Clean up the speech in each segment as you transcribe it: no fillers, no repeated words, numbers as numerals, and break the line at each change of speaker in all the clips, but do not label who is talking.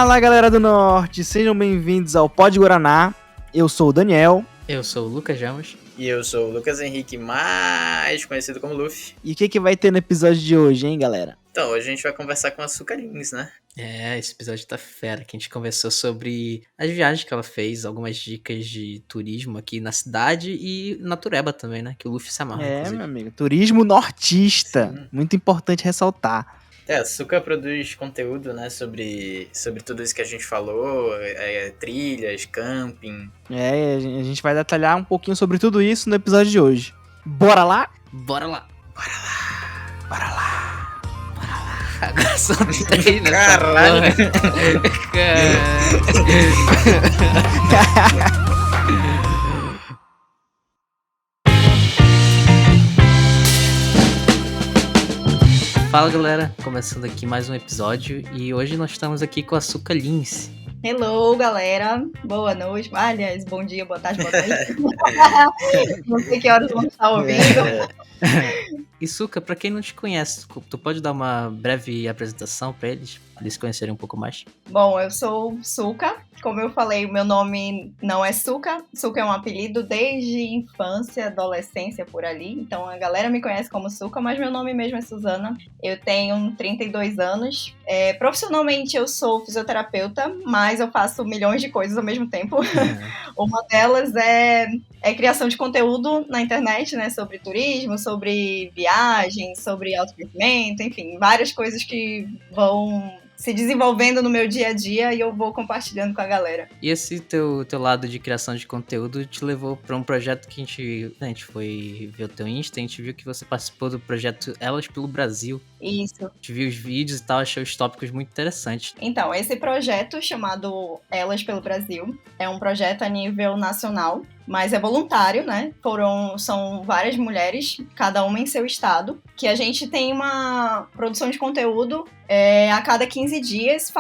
Fala, galera do Norte, sejam bem-vindos ao Pod Guaraná. Eu sou o Daniel.
Eu sou o Lucas Ramos.
E eu sou o Lucas Henrique, mais conhecido como Luffy.
E o que vai ter no episódio de hoje, hein, galera?
Então, hoje a gente vai conversar com a Açucarins, né?
Esse episódio tá fera, que a gente conversou sobre as viagens que ela fez, algumas dicas de turismo aqui na cidade e Natureba também, né? Que o Luffy se amarra, inclusive.
Meu amigo, turismo nortista. Sim. Muito importante ressaltar.
A Açucar produz conteúdo, né, sobre tudo isso que a gente falou, trilhas, camping.
A gente vai detalhar um pouquinho sobre tudo isso no episódio de hoje. Bora lá?
Bora lá!
Bora lá!
Bora lá! Bora lá! Agora só tem nessa
Caralho!
Fala, galera, começando aqui mais um episódio e hoje nós estamos aqui com a Açucarins.
Hello, galera. Boa noite. Aliás, bom dia, boa tarde, boa noite. Não sei que horas vão estar ouvindo.
E Suca, pra quem não te conhece, tu pode dar uma breve apresentação pra eles se conhecerem um pouco mais?
Bom, eu sou Suca. Como eu falei, o meu nome não é Suca. Suca é um apelido desde infância, adolescência, por ali. Então a galera me conhece como Suca, mas meu nome mesmo é Suzana. Eu tenho 32 anos. Profissionalmente eu sou fisioterapeuta, mas eu faço milhões de coisas ao mesmo tempo. Uma delas é criação de conteúdo na internet, né? Sobre turismo, sobre viagem, sobre autoconhecimento, enfim, várias coisas que vão se desenvolvendo no meu dia a dia e eu vou compartilhando com a galera.
E esse teu lado de criação de conteúdo te levou para um projeto que a gente foi ver o teu Insta, a gente viu que você participou do projeto Elas pelo Brasil.
Isso.
A gente viu os vídeos e tal, achei os tópicos muito interessantes.
Então, esse projeto chamado Elas pelo Brasil é um projeto a nível nacional, mas é voluntário, né? São várias mulheres, cada uma em seu estado, que a gente tem uma produção de conteúdo a cada 15 dias,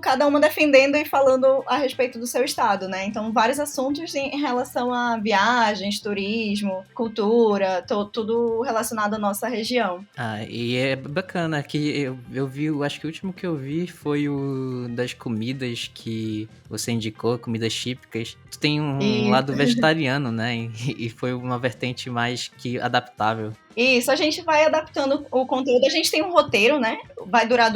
cada uma defendendo e falando a respeito do seu estado, né? Então, vários assuntos em relação a viagens, turismo, cultura, tudo relacionado à nossa região.
E é bacana que eu vi, acho que o último que eu vi foi o das comidas que você indicou, comidas típicas. Tu tem um lado vegetariano, né? E foi uma vertente mais que adaptável.
Isso, a gente vai adaptando o conteúdo. A gente tem um roteiro, né? Vai durar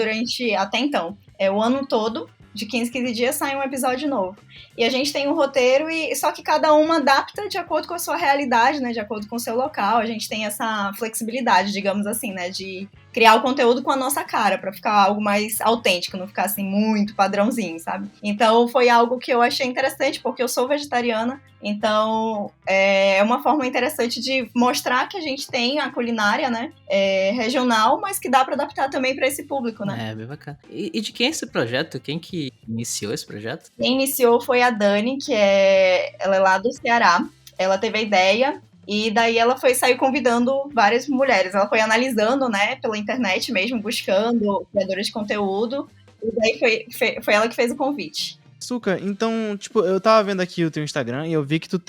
até então, o ano todo. De 15 dias sai um episódio novo. E a gente tem um roteiro, só que cada uma adapta de acordo com a sua realidade, né? De acordo com o seu local. A gente tem essa flexibilidade, digamos assim, né? De criar o conteúdo com a nossa cara, pra ficar algo mais autêntico, não ficar assim muito padrãozinho, sabe? Então foi algo que eu achei interessante, porque eu sou vegetariana. Então é uma forma interessante de mostrar que a gente tem a culinária, né? Regional, mas que dá pra adaptar também pra esse público, né?
Bem bacana. E de quem é esse projeto? Quem que iniciou esse projeto?
Quem iniciou foi a Dani, ela é lá do Ceará. Ela teve a ideia e daí ela saiu convidando várias mulheres. Ela foi analisando, né, pela internet mesmo, buscando criadoras de conteúdo. E daí foi ela que fez o convite.
Suca, então, eu tava vendo aqui o teu Instagram e eu vi que tu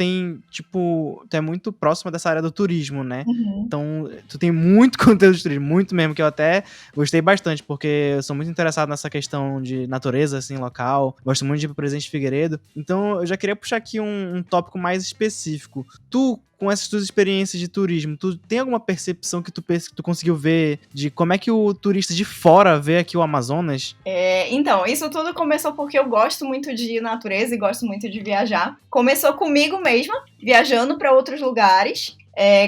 é muito próxima dessa área do turismo, né?
Uhum.
Então, tu tem muito conteúdo de turismo, muito mesmo, que eu até gostei bastante, porque eu sou muito interessado nessa questão de natureza, assim, local. Gosto muito de ir pro Presidente Figueiredo. Então, eu já queria puxar aqui um tópico mais específico. Tu, com essas tuas experiências de turismo, tu tem alguma percepção que tu conseguiu ver de como é que o turista de fora vê aqui o Amazonas?
Então, isso tudo começou porque eu gosto muito de natureza e gosto muito de viajar. Começou comigo mesma, viajando para outros lugares,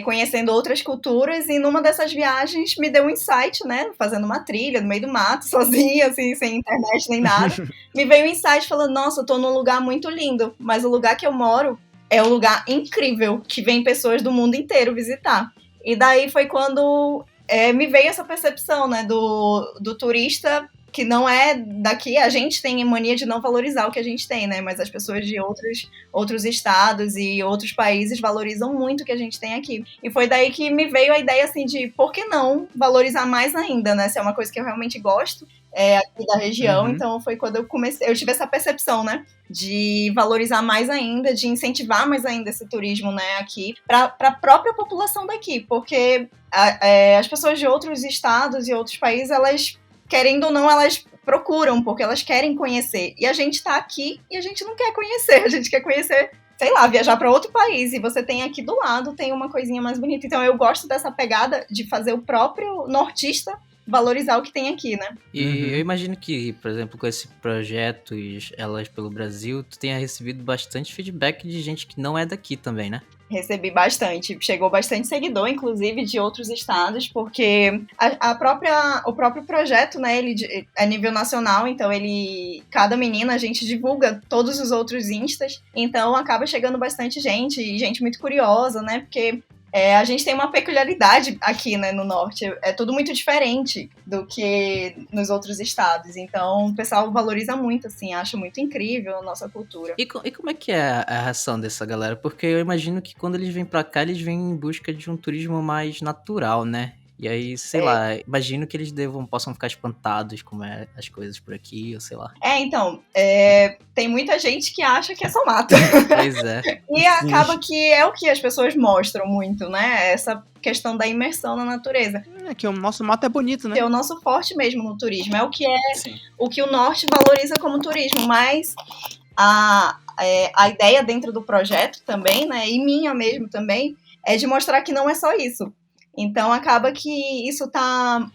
conhecendo outras culturas, e numa dessas viagens me deu um insight, né? Fazendo uma trilha no meio do mato, sozinha, assim, sem internet nem nada. Me veio um insight falando, nossa, eu tô num lugar muito lindo, mas o lugar que eu moro é um lugar incrível, que vem pessoas do mundo inteiro visitar. E daí foi quando me veio essa percepção, né, do turista que não é daqui. A gente tem mania de não valorizar o que a gente tem, né, mas as pessoas de outros estados e outros países valorizam muito o que a gente tem aqui. E foi daí que me veio a ideia, assim, de por que não valorizar mais ainda, né, se é uma coisa que eu realmente gosto. Aqui da região. Uhum. Então foi quando eu tive essa percepção, né, de valorizar mais ainda, de incentivar mais ainda esse turismo, né, aqui, para a própria população daqui, porque as pessoas de outros estados e outros países, elas querendo ou não, elas procuram, porque elas querem conhecer. E a gente tá aqui e a gente não quer conhecer, a gente quer conhecer, sei lá, viajar para outro país. E você tem aqui do lado, tem uma coisinha mais bonita. Então eu gosto dessa pegada de fazer o próprio nortista valorizar o que tem aqui, né?
E eu imagino que, por exemplo, com esse projeto e Elas pelo Brasil, tu tenha recebido bastante feedback de gente que não é daqui também, né?
Recebi bastante, chegou bastante seguidor, inclusive de outros estados, porque o próprio projeto, né, ele é nível nacional, então cada menina a gente divulga todos os outros instas, então acaba chegando bastante gente, e gente muito curiosa, né, porque a gente tem uma peculiaridade aqui, né, no norte, é tudo muito diferente do que nos outros estados, então o pessoal valoriza muito, assim, acha muito incrível a nossa cultura.
E como é que é a reação dessa galera? Porque eu imagino que quando eles vêm pra cá, eles vêm em busca de um turismo mais natural, né? E aí, sei lá, imagino que eles possam ficar espantados como é as coisas por aqui, ou sei lá.
Então, tem muita gente que acha que é só mato.
Pois é.
E acaba que é o que as pessoas mostram muito, né? Essa questão da imersão na natureza.
É que o nosso mato é bonito, né?
É o nosso forte mesmo no turismo. É o que o norte valoriza como turismo, mas a ideia dentro do projeto também, né? E minha mesmo também, é de mostrar que não é só isso. Então acaba que isso tá...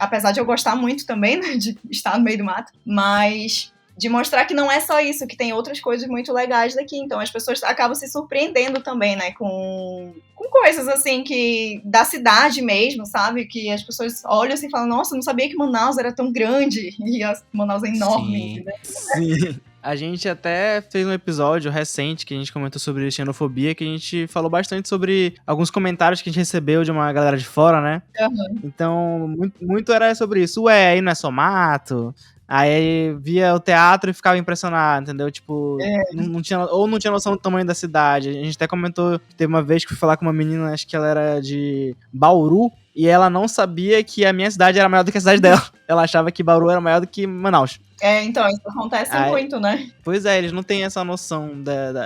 apesar de eu gostar muito também, né, de estar no meio do mato, mas de mostrar que não é só isso, que tem outras coisas muito legais daqui. Então as pessoas acabam se surpreendendo também, né, com coisas assim que da cidade mesmo, sabe? Que as pessoas olham assim e falam, nossa, eu não sabia que Manaus era tão grande. E Manaus é enorme. Né?
Sim. A gente até fez um episódio recente que a gente comentou sobre xenofobia, que a gente falou bastante sobre alguns comentários que a gente recebeu de uma galera de fora, né?
Uhum.
Então, muito era sobre isso. Ué, aí não é só mato? Aí via o teatro e ficava impressionado, entendeu? Tipo, não tinha noção do tamanho da cidade. A gente até comentou que teve uma vez que fui falar com uma menina, acho que ela era de Bauru, e ela não sabia que a minha cidade era maior do que a cidade dela. Ela achava que Bauru era maior do que Manaus.
Então, isso acontece muito, né?
Pois é, eles não têm essa noção,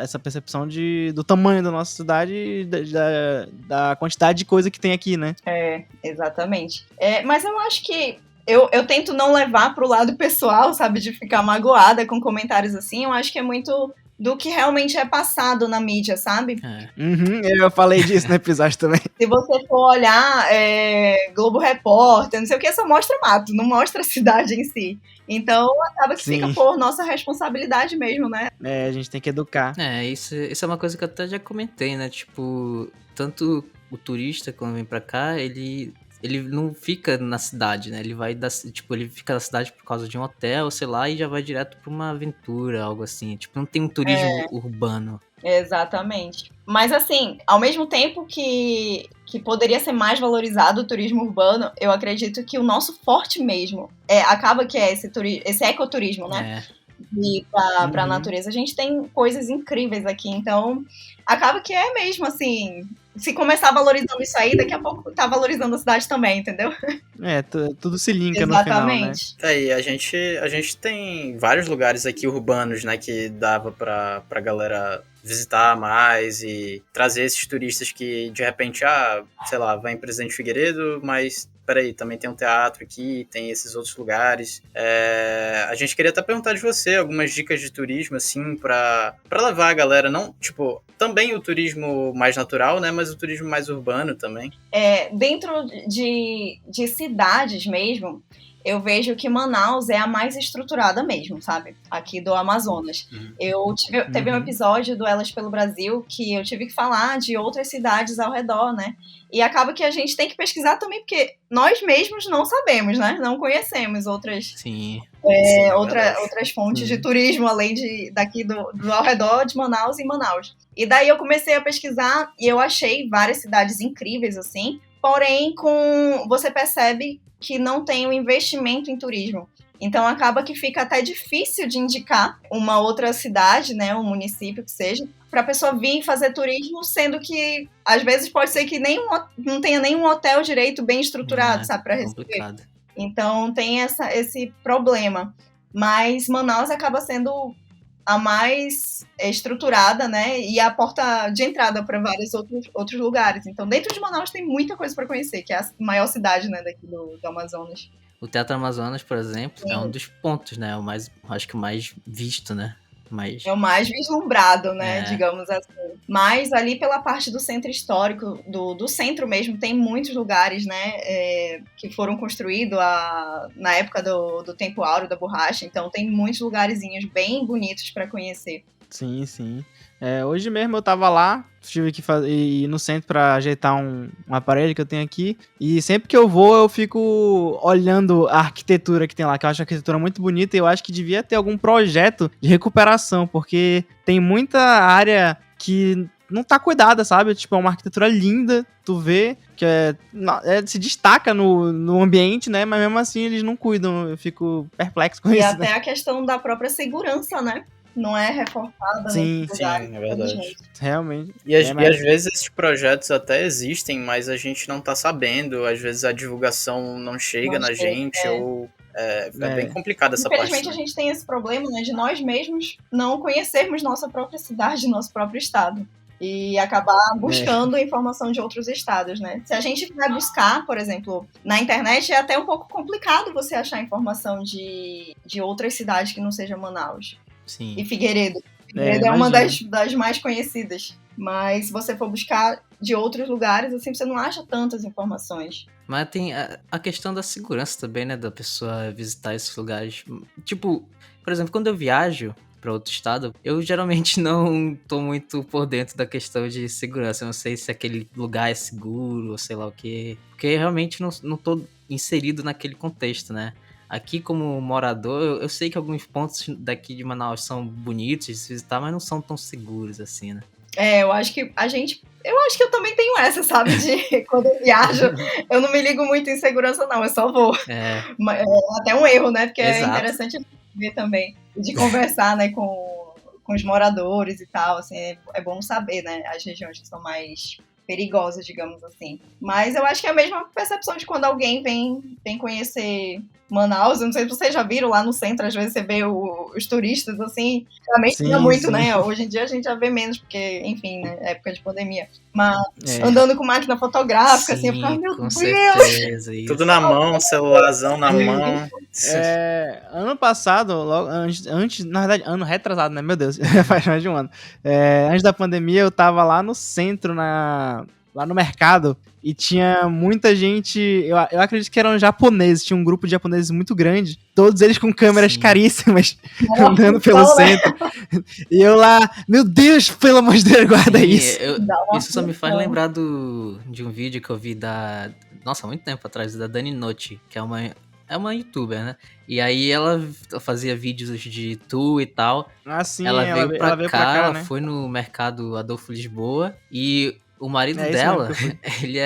essa percepção do tamanho da nossa cidade e da quantidade de coisa que tem aqui, né?
Exatamente. Mas eu acho que eu tento não levar pro lado pessoal, sabe? De ficar magoada com comentários assim. Eu acho que é muito do que realmente é passado na mídia, sabe?
Eu falei disso no episódio também.
Se você for olhar Globo Repórter, não sei o que, só mostra mato, não mostra a cidade em si. Então, acaba que fica por nossa responsabilidade mesmo, né?
A gente tem que educar.
Isso é uma coisa que eu até já comentei, né? Tipo, tanto o turista, quando vem pra cá, ele não fica na cidade, né? Ele fica na cidade por causa de um hotel, sei lá, e já vai direto pra uma aventura, algo assim. Tipo, não tem um turismo urbano.
Exatamente. Mas assim, ao mesmo tempo que poderia ser mais valorizado o turismo urbano, eu acredito que o nosso forte mesmo acaba que é esse ecoturismo, né? E pra natureza. A gente tem coisas incríveis aqui, então acaba que é mesmo assim. Se começar valorizando isso aí, daqui a pouco tá valorizando a cidade também, entendeu?
Tudo se linka no final, né?
E a gente tem vários lugares aqui urbanos, né, que dava pra galera visitar mais e trazer esses turistas que, de repente, sei lá, vai em Presidente Figueiredo, mas peraí, também tem um teatro aqui, tem esses outros lugares. A gente queria até perguntar de você algumas dicas de turismo, assim, pra levar a galera, não, tipo, também o turismo mais natural, né, mas o turismo mais urbano também.
Dentro de cidades mesmo, eu vejo que Manaus é a mais estruturada mesmo, sabe? Aqui do Amazonas. Teve um episódio do Elas pelo Brasil que eu tive que falar de outras cidades ao redor, né? E acaba que a gente tem que pesquisar também, porque nós mesmos não sabemos, né? Não conhecemos outras...
Sim.
Outras fontes de turismo, além daqui do ao redor de Manaus e Manaus. E daí eu comecei a pesquisar e eu achei várias cidades incríveis, assim. Porém, você percebe que não tem um investimento em turismo. Então, acaba que fica até difícil de indicar uma outra cidade, né, um município que seja, para a pessoa vir fazer turismo, sendo que, às vezes, pode ser que não tenha nenhum hotel direito bem estruturado, sabe, para receber.
Complicado.
Então, tem esse problema. Mas Manaus acaba sendo a mais estruturada, né? E a porta de entrada para vários outros lugares. Então, dentro de Manaus tem muita coisa para conhecer, que é a maior cidade, né, daqui do Amazonas.
O Teatro Amazonas, por exemplo, é um dos pontos, né? Acho que o mais visto, né? Mas...
É o mais vislumbrado, né,
É.
digamos assim. Mas ali pela parte do centro histórico, do centro mesmo, tem muitos lugares, né, que foram construídos na época do tempo áureo da borracha. Então tem muitos lugarzinhos bem bonitos para conhecer.
Sim, sim. Hoje mesmo eu tava lá, tive que ir no centro pra ajeitar um aparelho que eu tenho aqui. E sempre que eu vou, eu fico olhando a arquitetura que tem lá, que eu acho a arquitetura muito bonita. E eu acho que devia ter algum projeto de recuperação, porque tem muita área que não tá cuidada, sabe? Tipo, é uma arquitetura linda, tu vê, que se destaca no ambiente, né? Mas mesmo assim eles não cuidam, eu fico perplexo com
E
isso.
até
né?
a questão da própria segurança, né? Não é reforçada
Sim,
nesses lugares.
Sim, é verdade.
Realmente.
E às vezes esses projetos até existem, mas a gente não tá sabendo. Às vezes a divulgação não chega na gente, ou é bem complicado essa parte.
Infelizmente, a gente tem esse problema, né, de nós mesmos não conhecermos nossa própria cidade, nosso próprio estado. E acabar buscando informação de outros estados, né? Se a gente vai buscar, por exemplo, na internet, é até um pouco complicado você achar informação de outras cidades que não seja Manaus.
Sim.
E Figueiredo. Figueiredo é uma das mais conhecidas. Mas se você for buscar de outros lugares, assim, você não acha tantas informações.
Mas tem a questão da segurança também, né? Da pessoa visitar esses lugares. Tipo, por exemplo, quando eu viajo para outro estado, eu geralmente não tô muito por dentro da questão de segurança. Eu não sei se aquele lugar é seguro ou sei lá o quê. Porque realmente não tô inserido naquele contexto, né? Aqui, como morador, eu sei que alguns pontos daqui de Manaus são bonitos de se visitar, mas não são tão seguros assim, né?
Eu acho que eu também tenho essa, sabe? De quando eu viajo, eu não me ligo muito em segurança, não, eu só vou. É até um erro, né? Porque
Exato.
É interessante ver também, de conversar, né, com os moradores e tal, assim, é bom saber, né? As regiões que são mais perigosas, digamos assim. Mas eu acho que é a mesma percepção de quando alguém vem conhecer Manaus. Eu não sei se vocês já viram lá no centro, às vezes você vê os turistas, assim, realmente tinha muito, né? Hoje em dia a gente já vê menos, porque, enfim, né, época de pandemia. Mas andando com máquina fotográfica, assim, eu ficava, meu Deus!
Certeza, isso.
Tudo na mão, celularzão na mão.
Ano passado, logo antes, na verdade, ano retrasado, né? Meu Deus, faz mais de um ano. Antes da pandemia, eu tava lá no centro, lá no mercado, e tinha muita gente, eu acredito que eram japoneses, tinha um grupo de japoneses muito grande, todos eles com câmeras caríssimas, andando pelo centro. E eu lá, meu Deus, pelo amor de Deus, guarda isso.
Isso só me faz lembrar de um vídeo que eu vi nossa, há muito tempo atrás, da Dani Notti, que é uma youtuber, né? E aí ela fazia vídeos de tour e tal.
Ah, sim,
ela veio pra cá,
ela
né? Foi no mercado Adolfo Lisboa e o marido
É
dela, ele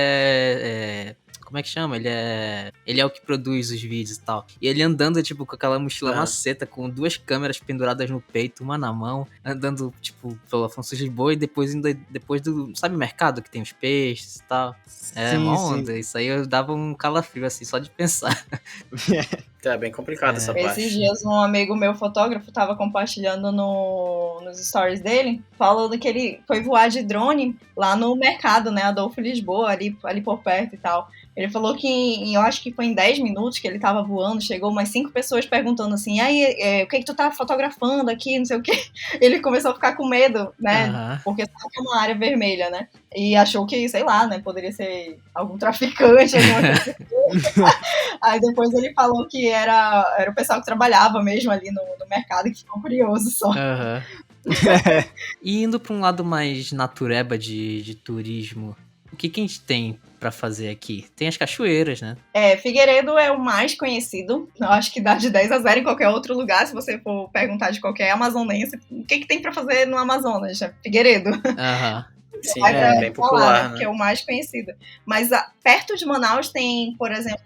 como é que chama? Ele é o que produz os vídeos e tal. E ele andando, tipo, com aquela mochila maceta, com 2 câmeras penduradas no peito, uma na mão, andando, tipo, pelo Afonso Lisboa e depois do... Sabe o mercado que tem os peixes e tal? Uma onda. Sim. Isso aí eu dava um calafrio, assim, só de pensar.
É bem complicado essa parte.
Esses dias um amigo meu, fotógrafo, tava compartilhando nos stories dele, falando que ele foi voar de drone lá no mercado, né, Adolfo Lisboa, ali por perto e tal. Ele falou que eu acho que foi em 10 minutos que ele tava voando, chegou umas 5 pessoas perguntando assim, aí, o que tu tá fotografando aqui, não sei o que. Ele começou a ficar com medo, né, porque sabe que é uma área vermelha, né, e achou que, sei lá, né, poderia ser algum traficante, alguma coisa. Aí depois ele falou que era o pessoal que trabalhava mesmo ali no mercado, que ficou curioso só.
E indo pra um lado mais natureba de turismo, o que a gente tem pra fazer aqui? Tem as cachoeiras, né?
Figueiredo é o mais conhecido. Eu acho que dá de 10-0 em qualquer outro lugar. Se você for perguntar de qualquer amazonense, o que tem pra fazer no Amazonas? Figueiredo.
Sim, é bem popular, né?
Que é o mais conhecido. Mas perto de Manaus tem, por exemplo,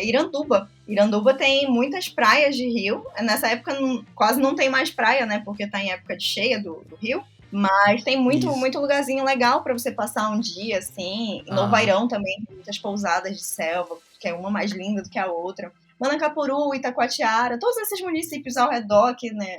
Iranduba. Iranduba tem muitas praias de rio. Nessa época quase não tem mais praia, né? Porque tá em época de cheia do rio. Mas tem muito lugarzinho legal pra você passar um dia, assim. No Vairão também tem muitas pousadas de selva, que é uma mais linda do que a outra. Manacapuru, Itacoatiara, todos esses municípios ao redor aqui, né,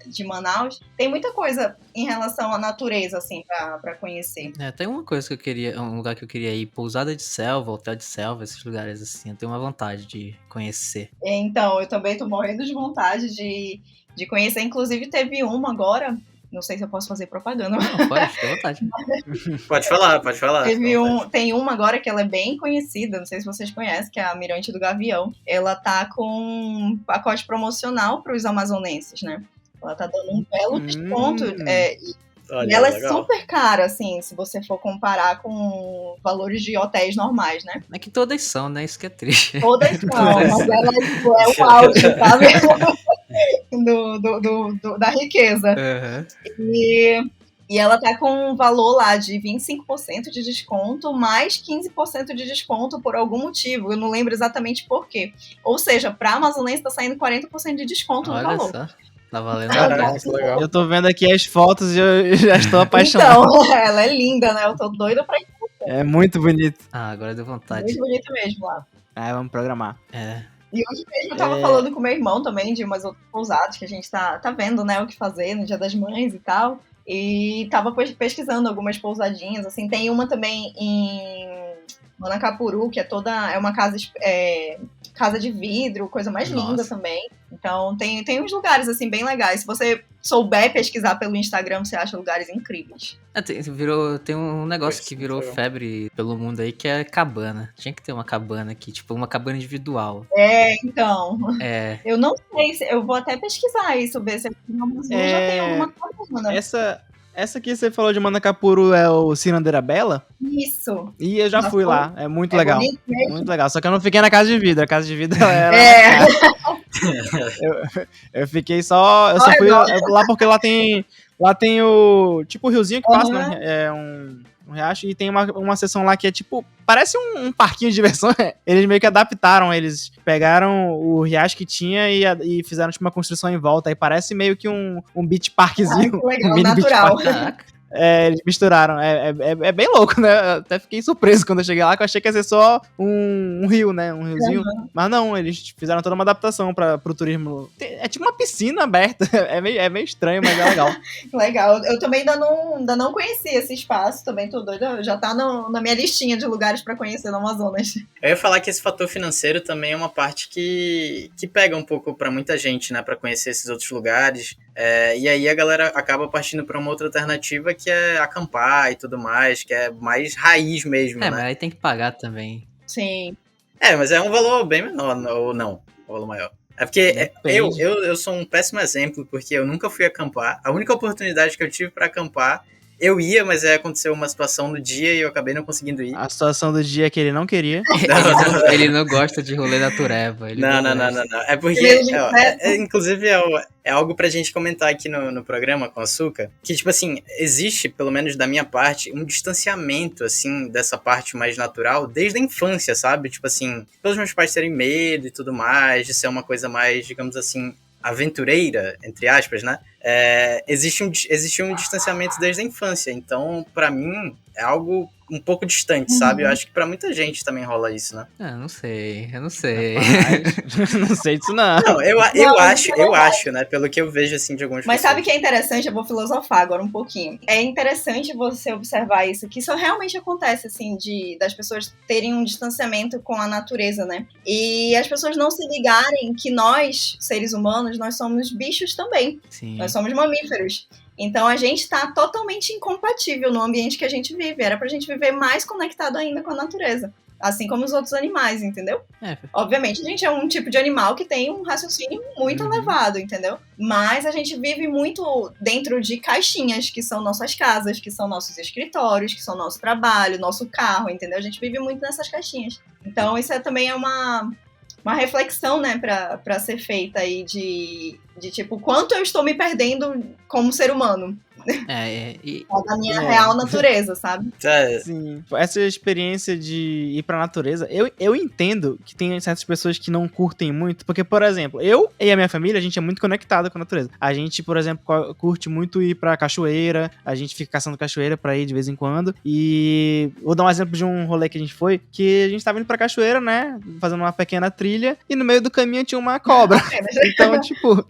de Manaus, tem muita coisa em relação à natureza, assim, pra conhecer.
Tem uma coisa que eu queria, um lugar que eu queria ir, Pousada de Selva, Hotel de Selva, esses lugares assim, eu tenho uma vontade de conhecer.
Então, eu também tô morrendo de vontade de conhecer, inclusive teve uma agora, não sei se eu posso fazer propaganda.
Não, pode, fica à vontade.
Pode falar.
Tem uma agora que ela é bem conhecida, não sei se vocês conhecem, que é a Mirante do Gavião. Ela tá com um pacote promocional para os amazonenses, né? Ela tá dando um belo desconto.
Olha,
e ela
legal.
É super cara, assim, se você for comparar com valores de hotéis normais, né?
É que todas são, né? Isso que é triste.
Todas são, mas ela tipo, é o auge, sabe? Da riqueza. E ela tá com um valor lá de 25% de desconto, mais 15% de desconto por algum motivo. Eu não lembro exatamente por quê. Ou seja, pra amazonense tá saindo 40% de desconto no valor.
Olha só, tá valendo.
Caraca, legal.
Eu tô vendo aqui as fotos e eu já estou apaixonado.
Então, ela é linda, né? Eu tô doida pra ir.
É muito bonito.
Agora deu vontade.
Muito bonita mesmo lá.
Vamos programar.
E hoje mesmo eu tava falando com meu irmão também de umas outras pousadas que a gente tá vendo, né, o que fazer no Dia das Mães e tal. E tava pesquisando algumas pousadinhas, assim, tem uma também em Manacapuru, que é uma casa de vidro, coisa mais linda também. Então tem uns lugares, assim, bem legais. Se você souber pesquisar pelo Instagram, você acha lugares incríveis.
Tem um negócio que virou febre pelo mundo aí, que é cabana. Tinha que ter uma cabana aqui, tipo uma cabana individual.
Então. Eu não sei, eu vou até pesquisar isso, ver se aqui no Amazonas já tem alguma cabana.
Essa que você falou de Manacapuru é o Cirandeira Bela?
Isso.
E eu já fui lá, é muito legal. Muito legal, só que eu não fiquei na Casa de Vidro, a Casa de Vidro era... eu fiquei só... Eu só fui lá porque lá tem o... Tipo o riozinho que passa, né? É um riacho, e tem uma seção lá que é tipo... Parece um parquinho de diversão. Eles meio que adaptaram, eles pegaram o riacho que tinha e fizeram tipo uma construção em volta. Aí parece meio que um beach parkzinho.
Que legal,
um mini
natural.
Beach park. Eles misturaram. É bem louco, né? Eu até fiquei surpreso quando eu cheguei lá, que eu achei que ia ser só um rio, né? Um riozinho. Mas não, eles fizeram toda uma adaptação pro turismo. É tipo uma piscina aberta. É meio estranho, mas é legal.
Legal. Eu também ainda não conheci esse espaço. Também tô doida. Já tá na minha listinha de lugares pra conhecer no Amazonas.
Eu ia falar que esse fator financeiro também é uma parte que pega um pouco pra muita gente, né? Pra conhecer esses outros lugares. E aí a galera acaba partindo pra uma outra alternativa que é acampar e tudo mais, que é mais raiz mesmo, né?
Mas aí tem que pagar também.
Sim.
Mas é um valor bem menor, ou não, um valor maior. É porque eu sou um péssimo exemplo, porque eu nunca fui acampar. A única oportunidade que eu tive pra acampar, eu ia, mas aí aconteceu uma situação no dia e eu acabei não conseguindo ir.
A situação do dia que ele não queria.
Ele não gosta de rolê natureba.
Não. É porque, inclusive, é algo pra gente comentar aqui no programa com a Açúcar, que, tipo assim, existe, pelo menos da minha parte, um distanciamento, assim, dessa parte mais natural desde a infância, sabe? Tipo assim, pelos meus pais terem medo e tudo mais, de ser uma coisa mais, digamos assim, aventureira, entre aspas, né? Existe um distanciamento desde a infância. Então, pra mim, é algo um pouco distante, sabe? Eu acho que pra muita gente também rola isso, né?
Eu não sei.
Não sei disso, não.
Não, eu acho, né? Pelo que eu vejo, assim, de algumas
Mas
pessoas.
sabe o que é interessante? Eu vou filosofar agora um pouquinho. É interessante você observar isso, que isso realmente acontece, assim, das pessoas terem um distanciamento com a natureza, né? E as pessoas não se ligarem que nós, seres humanos, nós somos bichos também.
Sim.
Nós somos mamíferos. Então a gente tá totalmente incompatível no ambiente que a gente vive. Era pra gente viver mais conectado ainda com a natureza. Assim como os outros animais, entendeu? Obviamente, a gente é um tipo de animal que tem um raciocínio muito elevado, entendeu? Mas a gente vive muito dentro de caixinhas, que são nossas casas, que são nossos escritórios, que são nosso trabalho, nosso carro, entendeu? A gente vive muito nessas caixinhas. Então isso também é uma reflexão, né, pra ser feita aí de tipo, quanto eu estou me perdendo como ser humano Da minha real natureza, sabe?
Sim. Essa experiência de ir pra natureza, eu entendo que tem certas pessoas que não curtem muito, porque, por exemplo, eu e a minha família, a gente é muito conectado com a natureza. A gente, por exemplo, curte muito ir pra cachoeira, a gente fica caçando cachoeira pra ir de vez em quando, e vou dar um exemplo de um rolê que a gente foi, que a gente tava indo pra cachoeira, né, fazendo uma pequena trilha, e no meio do caminho tinha uma cobra. Então, tipo,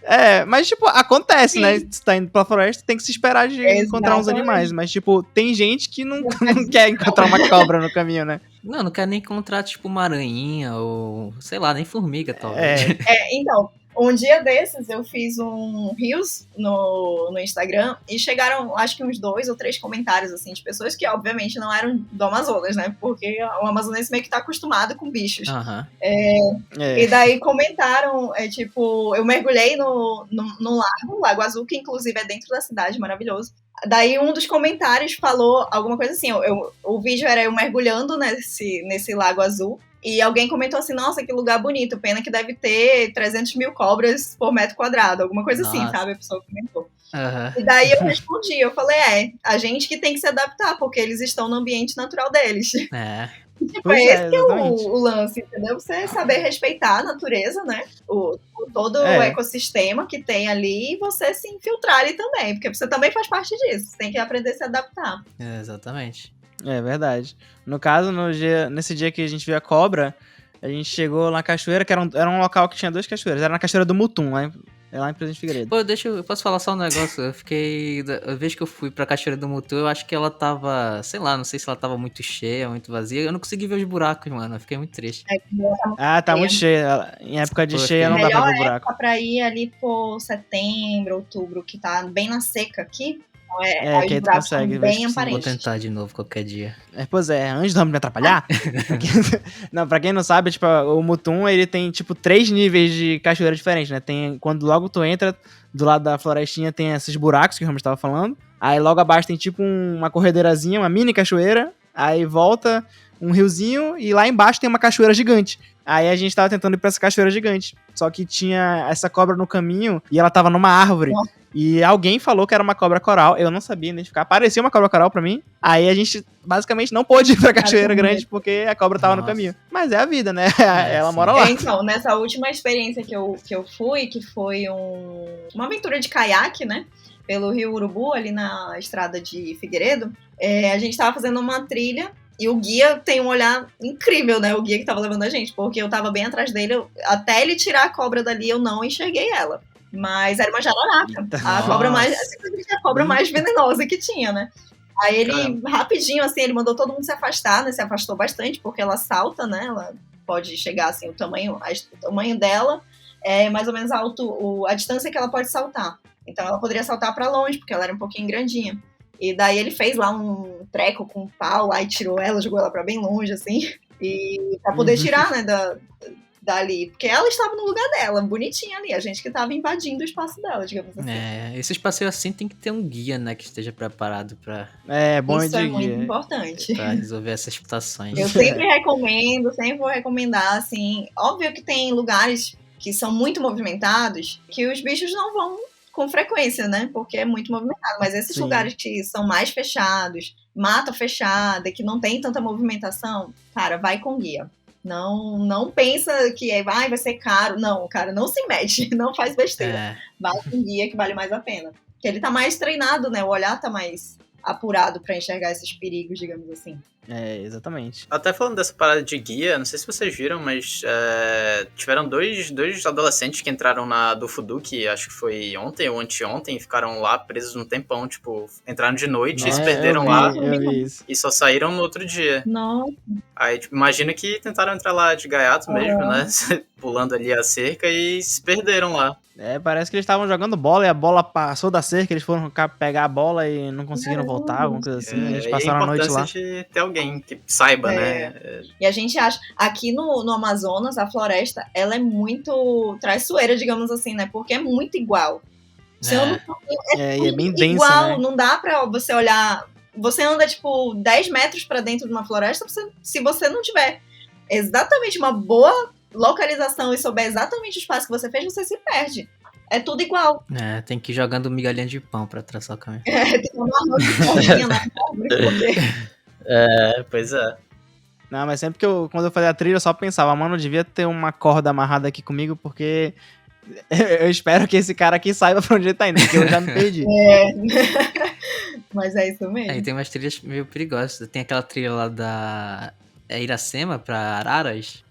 mas, tipo, acontece, né, você tá indo pra floresta, tem que se esperar de encontrar uns animais, mas, tipo, tem gente que não quer encontrar uma cobra no caminho, né?
Não quero nem encontrar, tipo, uma aranha ou, sei lá, nem formiga, talvez.
Então, um dia desses eu fiz um Reels no Instagram e chegaram, acho que uns 2 ou 3 comentários, assim, de pessoas que, obviamente, não eram do Amazonas, né? Porque o amazonense meio que tá acostumado com bichos. E daí comentaram, tipo, eu mergulhei no Lago Azul, que inclusive é dentro da cidade, maravilhoso. Daí um dos comentários falou alguma coisa assim, o vídeo era eu mergulhando nesse Lago Azul, e alguém comentou assim, nossa, que lugar bonito, pena que deve ter 300 mil cobras por metro quadrado, alguma coisa assim, sabe? A pessoa comentou. E daí eu respondi, eu falei, a gente que tem que se adaptar, porque eles estão no ambiente natural deles. Tipo, esse que é o lance, entendeu? Você saber respeitar a natureza, né? Todo o ecossistema que tem ali, e você se infiltrar ali também, porque você também faz parte disso, você tem que aprender a se adaptar.
Exatamente.
É verdade. No caso, nesse dia que a gente viu a cobra, a gente chegou na cachoeira, que era um local que tinha 2 cachoeiras. Era na cachoeira do Mutum, lá em Presidente Figueiredo.
Pô, eu posso falar só um negócio? A vez que eu fui pra cachoeira do Mutum, eu acho que ela tava, sei lá, não sei se ela tava muito cheia, muito vazia. Eu não consegui ver os buracos, mano. Eu fiquei muito triste.
Tá muito cheia. Em época de cheia não dá pra ver buraco.
Época pra ir ali por setembro, outubro, que tá bem na seca aqui.
Que aí tu consegue
bem
ver.
Vou tentar de novo qualquer dia.
Pois é, antes de me atrapalhar, não, pra quem não sabe, tipo, o Mutum, ele tem, tipo, 3 níveis de cachoeira diferentes, né? Tem, quando logo tu entra, do lado da florestinha tem esses buracos que o Ramos estava falando, aí logo abaixo tem, tipo, uma corredeirazinha, uma mini cachoeira, aí volta um riozinho e lá embaixo tem uma cachoeira gigante. Aí a gente tava tentando ir pra essa cachoeira gigante, só que tinha essa cobra no caminho e ela tava numa árvore. E alguém falou que era uma cobra coral, eu não sabia identificar, parecia uma cobra coral pra mim. Aí a gente basicamente não pôde ir pra cachoeira grande porque a cobra tava no caminho. Mas é a vida, né? Ela mora lá.
Então, nessa última experiência que eu fui, que foi uma aventura de caiaque, né? Pelo Rio Urubu, ali na estrada de Figueiredo, a gente tava fazendo uma trilha. E o guia tem um olhar incrível, né? O guia que tava levando a gente, porque eu tava bem atrás dele. Até ele tirar a cobra dali, eu não enxerguei ela. Mas era uma jararaca. A cobra mais venenosa que tinha, né? Aí ele, rapidinho, assim, ele mandou todo mundo se afastar, né? Se afastou bastante, porque ela salta, né? Ela pode chegar, assim, o tamanho dela é mais ou menos a distância que ela pode saltar. Então ela poderia saltar pra longe, porque ela era um pouquinho grandinha. E daí ele fez lá um treco com um pau lá e tirou ela, jogou ela pra bem longe, assim. E pra poder tirar, né, dali. Porque ela estava no lugar dela, bonitinha ali. A gente que tava invadindo o espaço dela, digamos assim.
Esses passeios assim tem que ter um guia, né, que esteja preparado pra...
bom
Isso é
guia.
muito importante.
Pra resolver essas situações.
Eu sempre recomendo, sempre vou recomendar, assim... Óbvio que tem lugares que são muito movimentados, que os bichos não vão com frequência, né? Porque é muito movimentado. Mas esses lugares que são mais fechados, mata fechada, que não tem tanta movimentação, cara, vai com guia. Não pensa que vai ser caro. Não, cara, não se mete, não faz besteira. Vai com guia que vale mais a pena. Porque ele tá mais treinado, né? O olhar tá mais apurado pra enxergar esses perigos, digamos assim.
Exatamente.
Até falando dessa parada de guia, não sei se vocês viram, mas tiveram dois adolescentes que entraram do Fuduque, acho que foi ontem ou anteontem, e ficaram lá presos um tempão, tipo, entraram de noite e se perderam lá e só saíram no outro dia.
Nossa.
Aí, tipo, imagino que tentaram entrar lá de gaiato mesmo, né? Pulando ali a cerca e se perderam lá.
Parece que eles estavam jogando bola e a bola passou da cerca, eles foram pegar a bola e não conseguiram voltar, alguma coisa assim. Eles passaram a noite lá.
De ter alguém que saiba, né?
E a gente acha, aqui no Amazonas, a floresta, ela é muito traiçoeira, digamos assim, né? Porque é muito igual.
E é bem densa,
igual,
né?
Não dá pra você olhar... Você anda, tipo, 10 metros pra dentro de uma floresta, se você não tiver exatamente uma boa localização e souber exatamente o espaço que você fez, você se perde. É tudo igual.
É, tem que ir jogando migalhinha de pão pra traçar o caminho.
Tem uma arroz de corzinha na árvore, porque
Pois é.
Não, mas sempre quando eu fazia a trilha, eu só pensava, mano, eu devia ter uma corda amarrada aqui comigo, porque eu espero que esse cara aqui saiba pra onde ele tá indo, porque eu já me perdi.
Mas é isso mesmo.
Aí tem umas trilhas meio perigosas. Tem aquela trilha lá da Iracema pra Araras.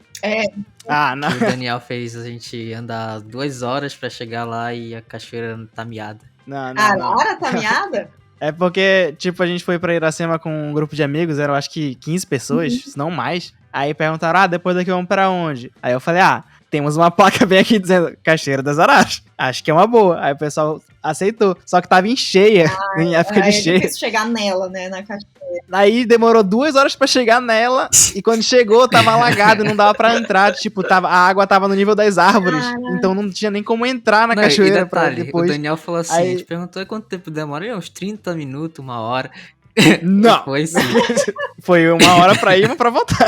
Ah, não.
Que o Daniel fez a gente andar 2 horas pra chegar lá e a cachoeira tá miada.
Não.
Arara tá miada?
É porque, tipo, a gente foi pra Iracema com um grupo de amigos, eram acho que 15 pessoas, se não mais. Aí perguntaram, depois daqui vamos pra onde? Aí eu falei, temos uma placa bem aqui dizendo Cachoeira das Araras. Acho que é uma boa. Aí o pessoal aceitou. Só que tava em cheia, em época de
É
cheia.
difícil chegar nela, né, na cachoeira.
Aí demorou 2 horas pra chegar nela, e quando chegou tava alagado, não dava pra entrar, tipo, a água tava no nível das árvores, então não tinha nem como entrar na
Não,
cachoeira
e detalhe,
pra depois.
o Daniel falou assim,
Aí-
a gente perguntou quanto tempo demora, uns 30 minutos, 1 hora.
Não,
E foi sim.
foi 1 hora pra ir e 1 pra voltar.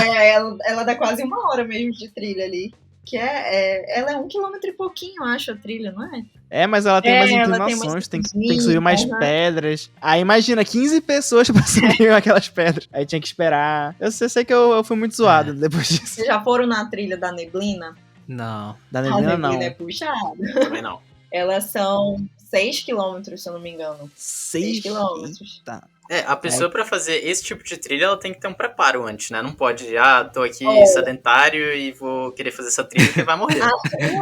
Ela dá quase 1 hora mesmo de trilha ali. Que ela é 1 quilômetro e pouquinho, eu acho, a trilha, não é?
Mas ela tem umas
ela tem
inclinações,
umas
tem que subir mais
subidinhas,
pedras. Aí imagina, 15 pessoas pra subir aquelas pedras. Aí tinha que esperar. Eu sei que eu fui muito zoado depois disso.
Vocês já foram na trilha da Neblina?
Não.
Da
A
neblina,
Neblina
não.
é puxada.
Também não.
Elas são 6 quilômetros, se eu não me engano. 6
6
quilômetros.
A pessoa pra fazer esse tipo de trilha, ela tem que ter um preparo antes, né? Não pode, tô aqui sedentário e vou querer fazer essa trilha porque vai morrer.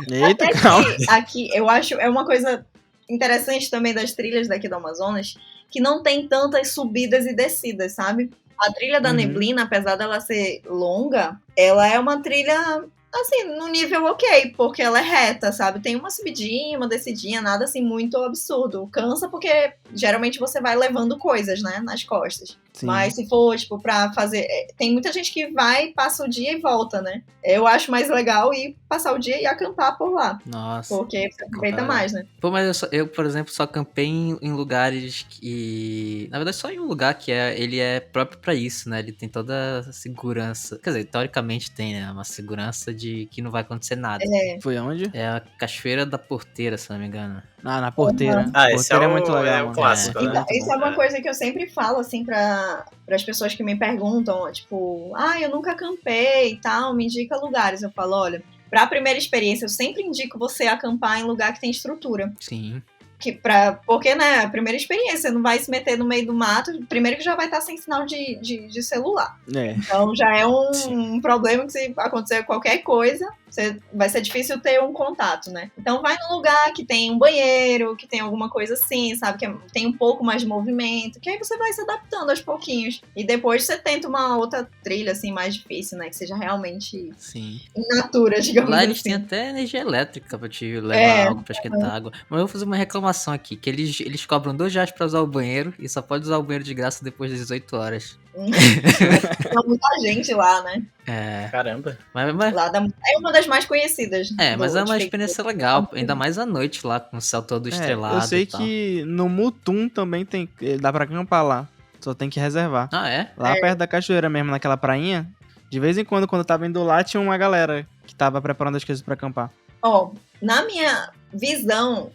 Eita, calma.
Aqui, eu acho, é uma coisa interessante também das trilhas daqui do Amazonas, que não tem tantas subidas e descidas, sabe? A trilha da
Uhum.
Neblina, apesar dela ser longa, ela é uma trilha, assim, no nível ok, porque ela é reta, sabe? Tem uma subidinha, uma descidinha, nada assim muito absurdo. Cansa porque geralmente você vai levando coisas, né, nas costas.
Sim.
Mas se for, tipo, pra fazer... Tem muita gente que vai, passa o dia e volta, né? Eu acho mais legal ir passar o dia e acampar por lá.
Nossa.
Porque você aproveita
Acampar.
mais, né?
Pô, mas eu, por exemplo, só acampei em lugares que... Na verdade, só em um lugar que ele é próprio pra isso, né? Ele tem toda a segurança. Quer dizer, teoricamente tem, né? Uma segurança de que não vai acontecer nada.
Foi onde?
É a Cachoeira da Porteira, se não me engano.
Na porteira.
Esse
Porteira
é o-
muito legal,
é o
mano.
clássico, né?
Muito
Então, isso
bom.
é uma coisa que eu sempre falo, assim, para as pessoas que me perguntam, tipo, eu nunca acampei e tal, me indica lugares. Eu falo, olha, pra primeira experiência, eu sempre indico você acampar em lugar que tem estrutura.
Sim.
Porque, né, a primeira experiência, você não vai se meter no meio do mato, primeiro que já vai estar sem sinal de celular. Então já é um problema que se acontecer qualquer coisa, vai ser difícil ter um contato, né? Então vai num lugar que tem um banheiro, que tem alguma coisa assim, sabe? Que tem um pouco mais de movimento, que aí você vai se adaptando aos pouquinhos. E depois você tenta uma outra trilha, assim, mais difícil, né? Que seja realmente
Sim.
in natura, digamos
Lá eles
assim.
têm até energia elétrica pra te levar algo pra esquentar água. Mas eu vou fazer uma reclamação aqui, que eles cobram R$2 pra usar o banheiro e só pode usar o banheiro de graça depois das 18 horas.
Tem muita gente lá, né?
Caramba.
Mas
Lá é uma das mais conhecidas.
mas é uma
de
experiência legal, ainda mais à noite lá, com o céu todo estrelado
Eu sei
e tal.
que no Mutum também dá pra acampar lá. Só tem que reservar.
Ah, é?
Lá perto da cachoeira mesmo, naquela prainha, de vez em quando eu tava indo lá, tinha uma galera que tava preparando as coisas pra acampar.
Na minha visão,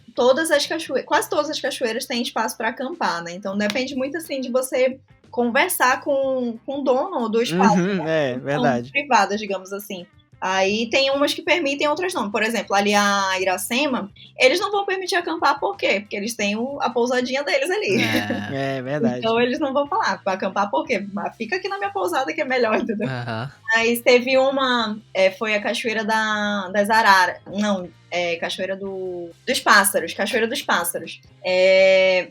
quase todas as cachoeiras têm espaço para acampar, né? Então depende muito assim de você conversar com o dono do espaço. Né?
Verdade.
São privadas, digamos assim. Aí tem umas que permitem, outras não. Por exemplo, ali a Iracema, eles não vão permitir acampar, por quê? Porque eles têm a pousadinha deles ali.
É verdade.
Então eles não vão falar, vai acampar por quê? Mas fica aqui na minha pousada que é melhor, entendeu?
Aham.
Mas teve uma, foi a Cachoeira das Araras. Não, Cachoeira dos Pássaros. Cachoeira dos Pássaros.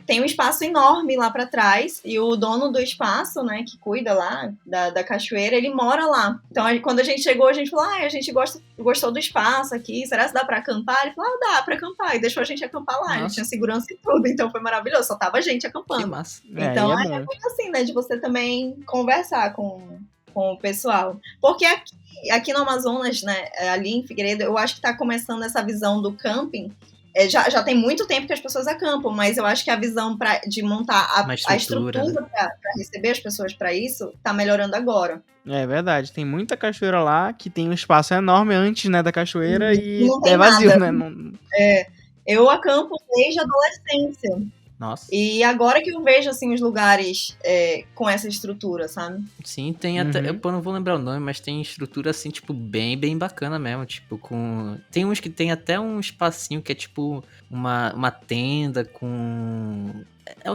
Tem um espaço enorme lá pra trás e o dono do espaço, né, que cuida lá da cachoeira, ele mora lá. Então, quando a gente chegou, a gente falou, a gente gostou do espaço aqui, será que dá pra acampar? Ele falou, dá pra acampar. E deixou a gente acampar lá. Ele tinha segurança e tudo, então foi maravilhoso. Só tava a gente acampando.
Que massa.
Então,
é
é muito assim, né, de você também conversar com o pessoal. Porque aqui no Amazonas, né, ali em Figueiredo, eu acho que tá começando essa visão do camping. Já tem muito tempo que as pessoas acampam, mas eu acho que a visão de montar a estrutura
né?
para receber as pessoas para isso tá melhorando agora.
É verdade, tem muita cachoeira lá que tem um espaço enorme antes, né, da cachoeira e
não tem
é vazio,
nada.
né?
Eu acampo desde a adolescência.
Nossa.
E agora que eu vejo, assim, os lugares com essa estrutura, sabe?
Sim, tem até. Eu não vou lembrar o nome, mas tem estrutura assim, tipo, bem bacana mesmo. Tipo, com. Tem uns que tem até um espacinho que é tipo uma tenda com.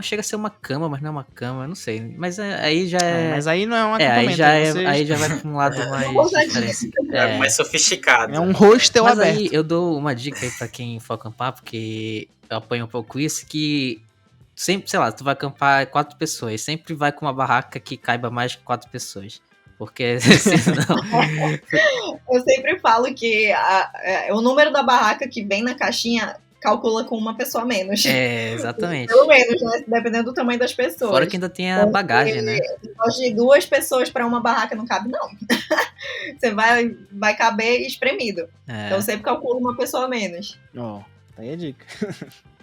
Chega a ser uma cama, mas não é uma cama, eu não sei. Mas aí já é.
Mas aí não é um
aí
acampamento.
já,
vocês-
aí já vai pra um lado mais
Ousadia.
diferente.
É algo mais sofisticado.
É um hostel
Mas
aberto.
aí eu dou uma dica aí pra quem for acampar, porque eu apanho um pouco isso, que sempre, sei lá, tu vai acampar 4 pessoas, sempre vai com uma barraca que caiba mais que 4 pessoas. Porque senão.
Eu sempre falo que o número da barraca que vem na caixinha calcula com uma pessoa a menos.
Exatamente.
Pelo menos, né? Dependendo do tamanho das pessoas.
Fora que ainda tem a bagagem, né?
De 2 pessoas para uma barraca não cabe, não. Você vai caber espremido. Então eu sempre calculo uma pessoa a menos.
Ó, tá aí a dica.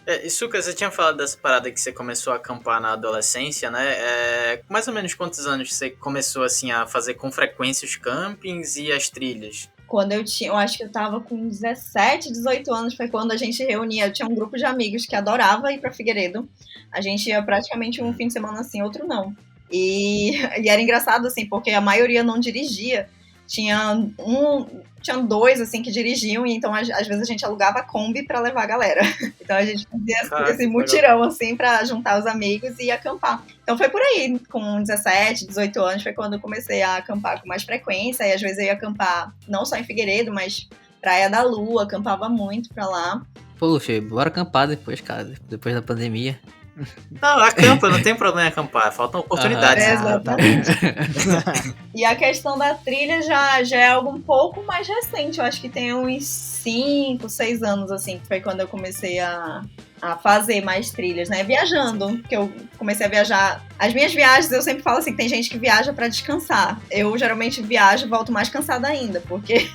E Suka, você tinha falado dessa parada que você começou a acampar na adolescência, né? Mais ou menos quantos anos você começou assim a fazer com frequência os campings e as trilhas?
Quando eu acho que eu tava com 17, 18 anos, foi quando a gente reunia. Eu tinha um grupo de amigos que adorava ir pra Figueiredo. A gente ia praticamente um fim de semana assim, outro não. E era engraçado, assim, porque a maioria não dirigia. Tinha 2, assim, que dirigiam, e então às vezes a gente alugava a Kombi pra levar a galera. Então a gente fazia esse mutirão, assim, pra juntar os amigos e acampar. Então foi por aí, com 17, 18 anos, foi quando eu comecei a acampar com mais frequência, e às vezes eu ia acampar não só em Figueiredo, mas Praia da Lua, acampava muito pra lá.
Pô, filho, bora acampar depois, cara, depois da pandemia.
Não, acampa, não tem problema em acampar, faltam oportunidades.
Exatamente. E a questão da trilha já é algo um pouco mais recente, eu acho que tem uns 5, 6 anos, assim, que foi quando eu comecei a fazer mais trilhas, né? Viajando, que eu comecei a viajar. As minhas viagens, eu sempre falo assim, que tem gente que viaja pra descansar. Eu geralmente viajo e volto mais cansada ainda, porque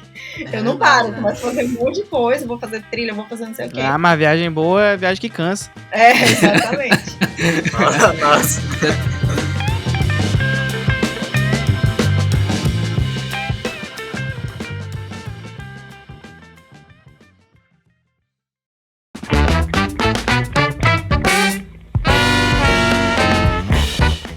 eu não paro, eu começo a fazer um monte de coisa, vou fazer trilha, vou fazer não sei o quê.
Mas viagem boa é viagem que cansa.
Exatamente.
Nossa.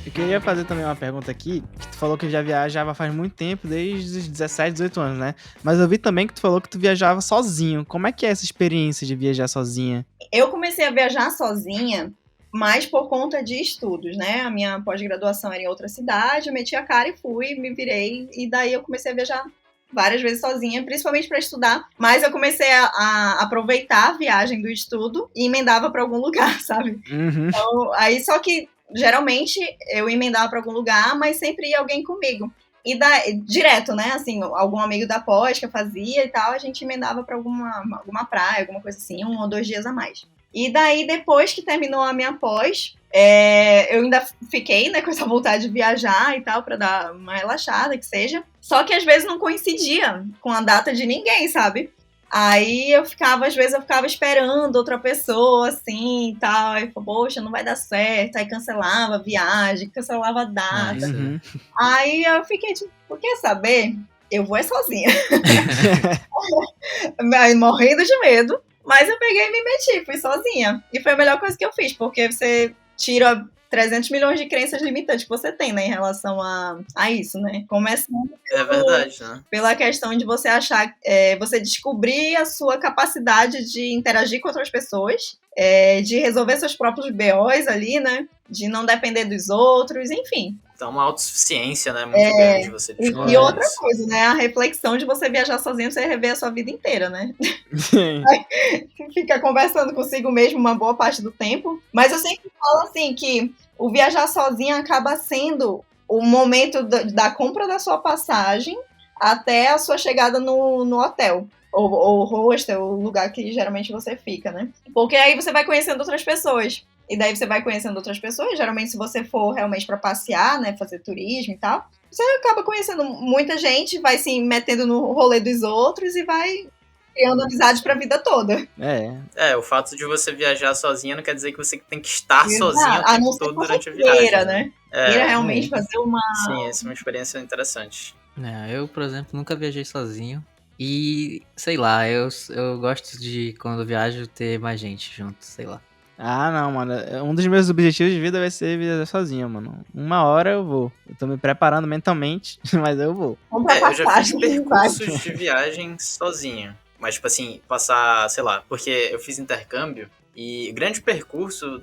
Eu queria fazer também uma pergunta aqui, que tu falou que já viajava faz muito tempo, desde os 17, 18 anos, né? Mas eu vi também que tu falou que tu viajava sozinho. Como é que é essa experiência de viajar sozinha?
Eu comecei a viajar sozinha, mas por conta de estudos, né? A minha pós-graduação era em outra cidade, eu meti a cara e fui, me virei, e daí eu comecei a viajar várias vezes sozinha, principalmente para estudar, mas eu comecei a aproveitar a viagem do estudo e emendava para algum lugar, sabe? Então, aí só que geralmente eu emendava para algum lugar, mas sempre ia alguém comigo. E direto, né? Assim, algum amigo da pós que eu fazia e tal, a gente emendava para alguma praia, alguma coisa assim, 1 ou 2 dias a mais. E daí, depois que terminou a minha pós, eu ainda fiquei, né, com essa vontade de viajar e tal, pra dar uma relaxada, que seja. Só que às vezes não coincidia com a data de ninguém, sabe? Aí às vezes eu ficava esperando outra pessoa, assim, e tal. Aí, poxa, não vai dar certo. Aí cancelava a viagem, cancelava a data. Aí eu fiquei tipo, quer saber? Eu vou sozinha. Morrendo de medo. Mas eu peguei e me meti, fui sozinha. E foi a melhor coisa que eu fiz, porque você tira 300 milhões de crenças limitantes que você tem, né, em relação a isso, né? Começando
verdade, né?
Pela questão de você achar, você descobrir a sua capacidade de interagir com outras pessoas, de resolver seus próprios BOs ali, né? De não depender dos outros, enfim.
Então, uma autossuficiência, né? Muito grande você descobrir.
E outra coisa, né? A reflexão de você viajar sozinho, você rever a sua vida inteira, né? Fica conversando consigo mesmo uma boa parte do tempo. Mas eu sempre falo assim que o viajar sozinho acaba sendo o momento da compra da sua passagem até a sua chegada no hotel. Ou hostel, o lugar que geralmente você fica, né? Porque aí você vai conhecendo outras pessoas. E daí você vai conhecendo outras pessoas, geralmente se você for realmente para passear, né, fazer turismo e tal, você acaba conhecendo muita gente, vai se metendo no rolê dos outros e vai criando amizades pra vida toda.
O fato de você viajar sozinha não quer dizer que você tem que estar sozinha o
a não
tempo
ser
todo
que você
durante a viagem.
queira, né? Queira realmente fazer uma...
Sim, essa é uma experiência interessante.
Eu, por exemplo, nunca viajei sozinho. E, sei lá, eu gosto de, quando eu viajo, ter mais gente junto, sei lá.
Ah, não, mano. Um dos meus objetivos de vida vai ser viajar sozinho, mano. Uma hora eu vou. Eu tô me preparando mentalmente, mas eu vou.
Comprar
Eu já fiz
passagem, vai.
percursos de viagem sozinho. Mas, tipo assim, passar, sei lá, porque eu fiz intercâmbio e o grande percurso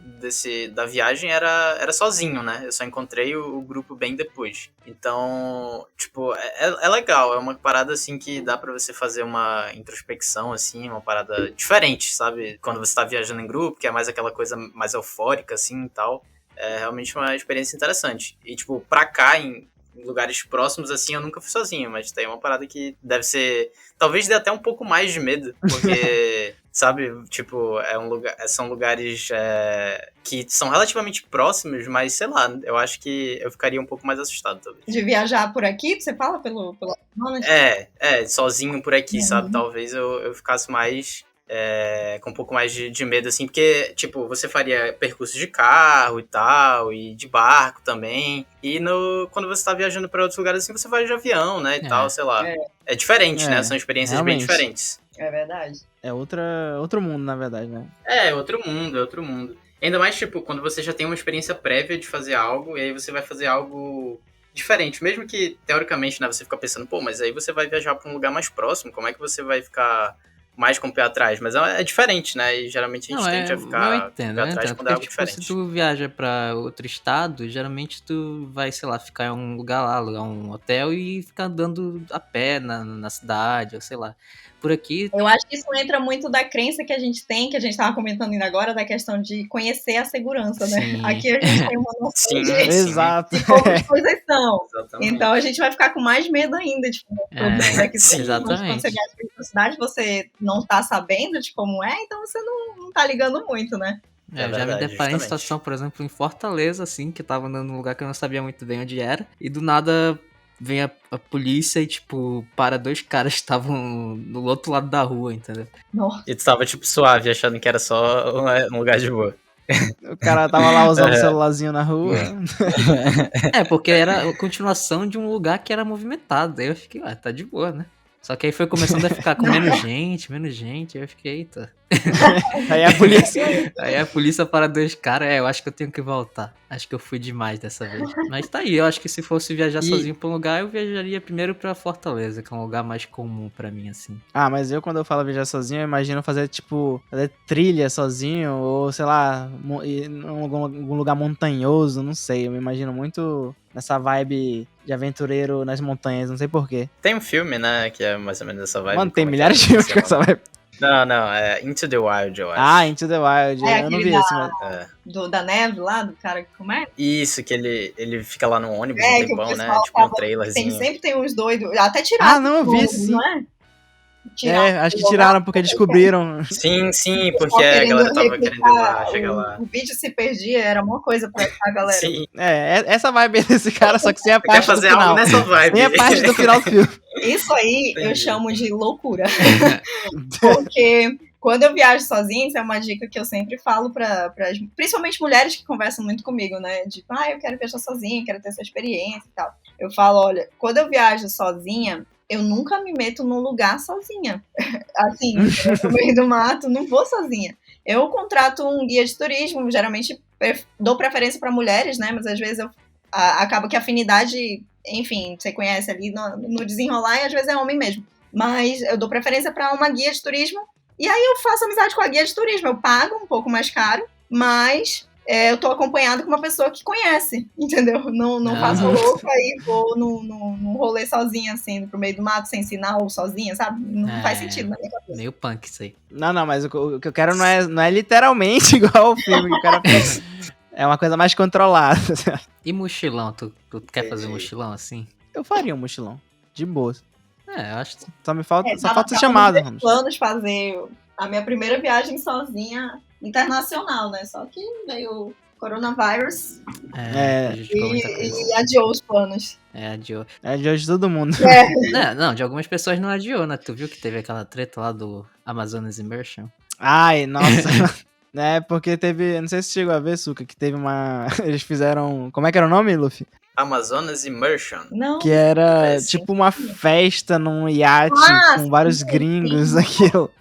da viagem era sozinho, né? Eu só encontrei o grupo bem depois. Então, tipo, é legal. É uma parada, assim, que dá pra você fazer uma introspecção, assim, uma parada diferente, sabe? Quando você tá viajando em grupo, que é mais aquela coisa mais eufórica, assim, e tal. É realmente uma experiência interessante. E, tipo, pra cá, em lugares próximos, assim, eu nunca fui sozinho, mas tem uma parada que deve ser... Talvez dê até um pouco mais de medo, porque, sabe, tipo, são lugares que são relativamente próximos, mas, sei lá, eu acho que eu ficaria um pouco mais assustado, talvez.
De viajar por aqui, você fala pelo Amazonas?
Sozinho por aqui, sabe? Talvez eu ficasse mais... com um pouco mais de medo, assim, porque, tipo, você faria percurso de carro e tal, e de barco também, e quando você tá viajando para outros lugares, assim, você vai de avião, né, e tal, sei lá. É diferente, né? São experiências bem
realmente.
diferentes.
É verdade.
É outro mundo, na verdade, né?
É outro mundo. Ainda mais, tipo, quando você já tem uma experiência prévia de fazer algo, e aí você vai fazer algo diferente, mesmo que, teoricamente, né, você fica pensando, pô, mas aí você vai viajar para um lugar mais próximo, como é que você vai ficar mais com o pé atrás? Mas é diferente, né? E geralmente a gente tende a ficar com o pé atrás quando é algo
Porque, tipo,
diferente.
se tu viaja pra outro estado, geralmente tu vai, sei lá, ficar em um lugar lá, alugar um hotel e ficar andando a pé na cidade, ou sei lá. Por aqui...
Eu acho que isso entra muito da crença que a gente tem, que a gente tava comentando ainda agora, da questão de conhecer a segurança, né?
Sim.
Aqui a gente tem uma noção de
Exato.
como as coisas são.
Exatamente.
Então a gente vai ficar com mais medo ainda de como
sim, exatamente.
Quando você viaja para outra cidade, você não tá sabendo de como é, então você não tá ligando muito, né?
Eu já me deparei em situação, por exemplo, em Fortaleza, assim, que eu tava andando num lugar que eu não sabia muito bem onde era, e do nada vem a polícia e, tipo, para dois caras que estavam no outro lado da rua, entendeu?
Nossa.
E tu tava, tipo, suave, achando que era só um lugar de boa.
O cara tava lá usando o celularzinho na rua.
Porque era a continuação de um lugar que era movimentado. Daí eu fiquei, tá de boa, né? Só que aí foi começando a ficar com menos gente. Aí eu fiquei, eita. Aí a polícia para dois caras, eu acho que eu tenho que voltar. Acho que eu fui demais dessa vez. Mas tá aí, eu acho que se fosse viajar sozinho pra um lugar, eu viajaria primeiro pra Fortaleza, que é um lugar mais comum pra mim, assim.
Ah, mas quando eu falo viajar sozinho, eu imagino fazer trilha sozinho, ou sei lá, ir em algum lugar montanhoso, não sei. Eu me imagino muito nessa vibe de aventureiro nas montanhas, não sei porquê.
Tem um filme, né, que é mais ou menos essa vibe.
Mano, tem milhares de filmes com essa vibe.
Não, é Into the Wild, eu acho.
Ah, Into the Wild, eu não vi esse, mas...
Da neve lá, do cara que comete?
Isso, que ele fica lá no ônibus um
que
tempão, né, tipo um trailerzinho.
Sempre tem uns doidos, até tiraram.
Ah, não, eu vi sim.
Não é?
Acho que tiraram porque descobriram.
Sim, porque a galera tava querendo ir lá, chegar lá.
O vídeo se perdia, era uma coisa pra a galera.
Sim.
Essa vibe desse cara, só que sem a parte do
fazer
final.
algo nessa vibe.
Sem a parte do final do filme.
Isso aí eu chamo de loucura. Porque quando eu viajo sozinha, isso é uma dica que eu sempre falo para principalmente mulheres que conversam muito comigo, né? De, eu quero viajar sozinha, quero ter essa experiência e tal. Eu falo, olha, quando eu viajo sozinha, eu nunca me meto num lugar sozinha. Assim, no meio do mato, não vou sozinha. Eu contrato um guia de turismo, geralmente dou preferência para mulheres, né? Mas às vezes acaba que a afinidade, enfim, você conhece ali no desenrolar e às vezes é homem mesmo. Mas eu dou preferência para uma guia de turismo e aí eu faço amizade com a guia de turismo. Eu pago um pouco mais caro, mas eu tô acompanhada com uma pessoa que conhece, entendeu? Não faço louca e vou num rolê sozinha, assim, pro meio do mato, sem sinal, sozinha, sabe? Não faz sentido na minha cabeça.
Meio punk isso aí.
Não, mas o que eu quero não é literalmente igual ao filme que o cara fez. É uma coisa mais controlada.
E mochilão? Tu quer fazer um mochilão assim?
Eu faria um mochilão, de boa.
Eu acho que...
Só falta ser chamado.
Eu planos fazer a minha primeira viagem sozinha internacional, né? Só que veio o coronavírus e adiou os planos.
Adiou.
Adiou de todo mundo.
Não, de algumas pessoas não adiou, né? Tu viu que teve aquela treta lá do Amazonas Immersion?
Ai, nossa. Porque teve... Não sei se chegou a ver, Suka, que teve uma... Eles fizeram... Como é que era o nome, Luffy?
Amazonas Immersion.
Não.
Que era
Sim.
tipo uma festa num iate com vários gringos, aquilo.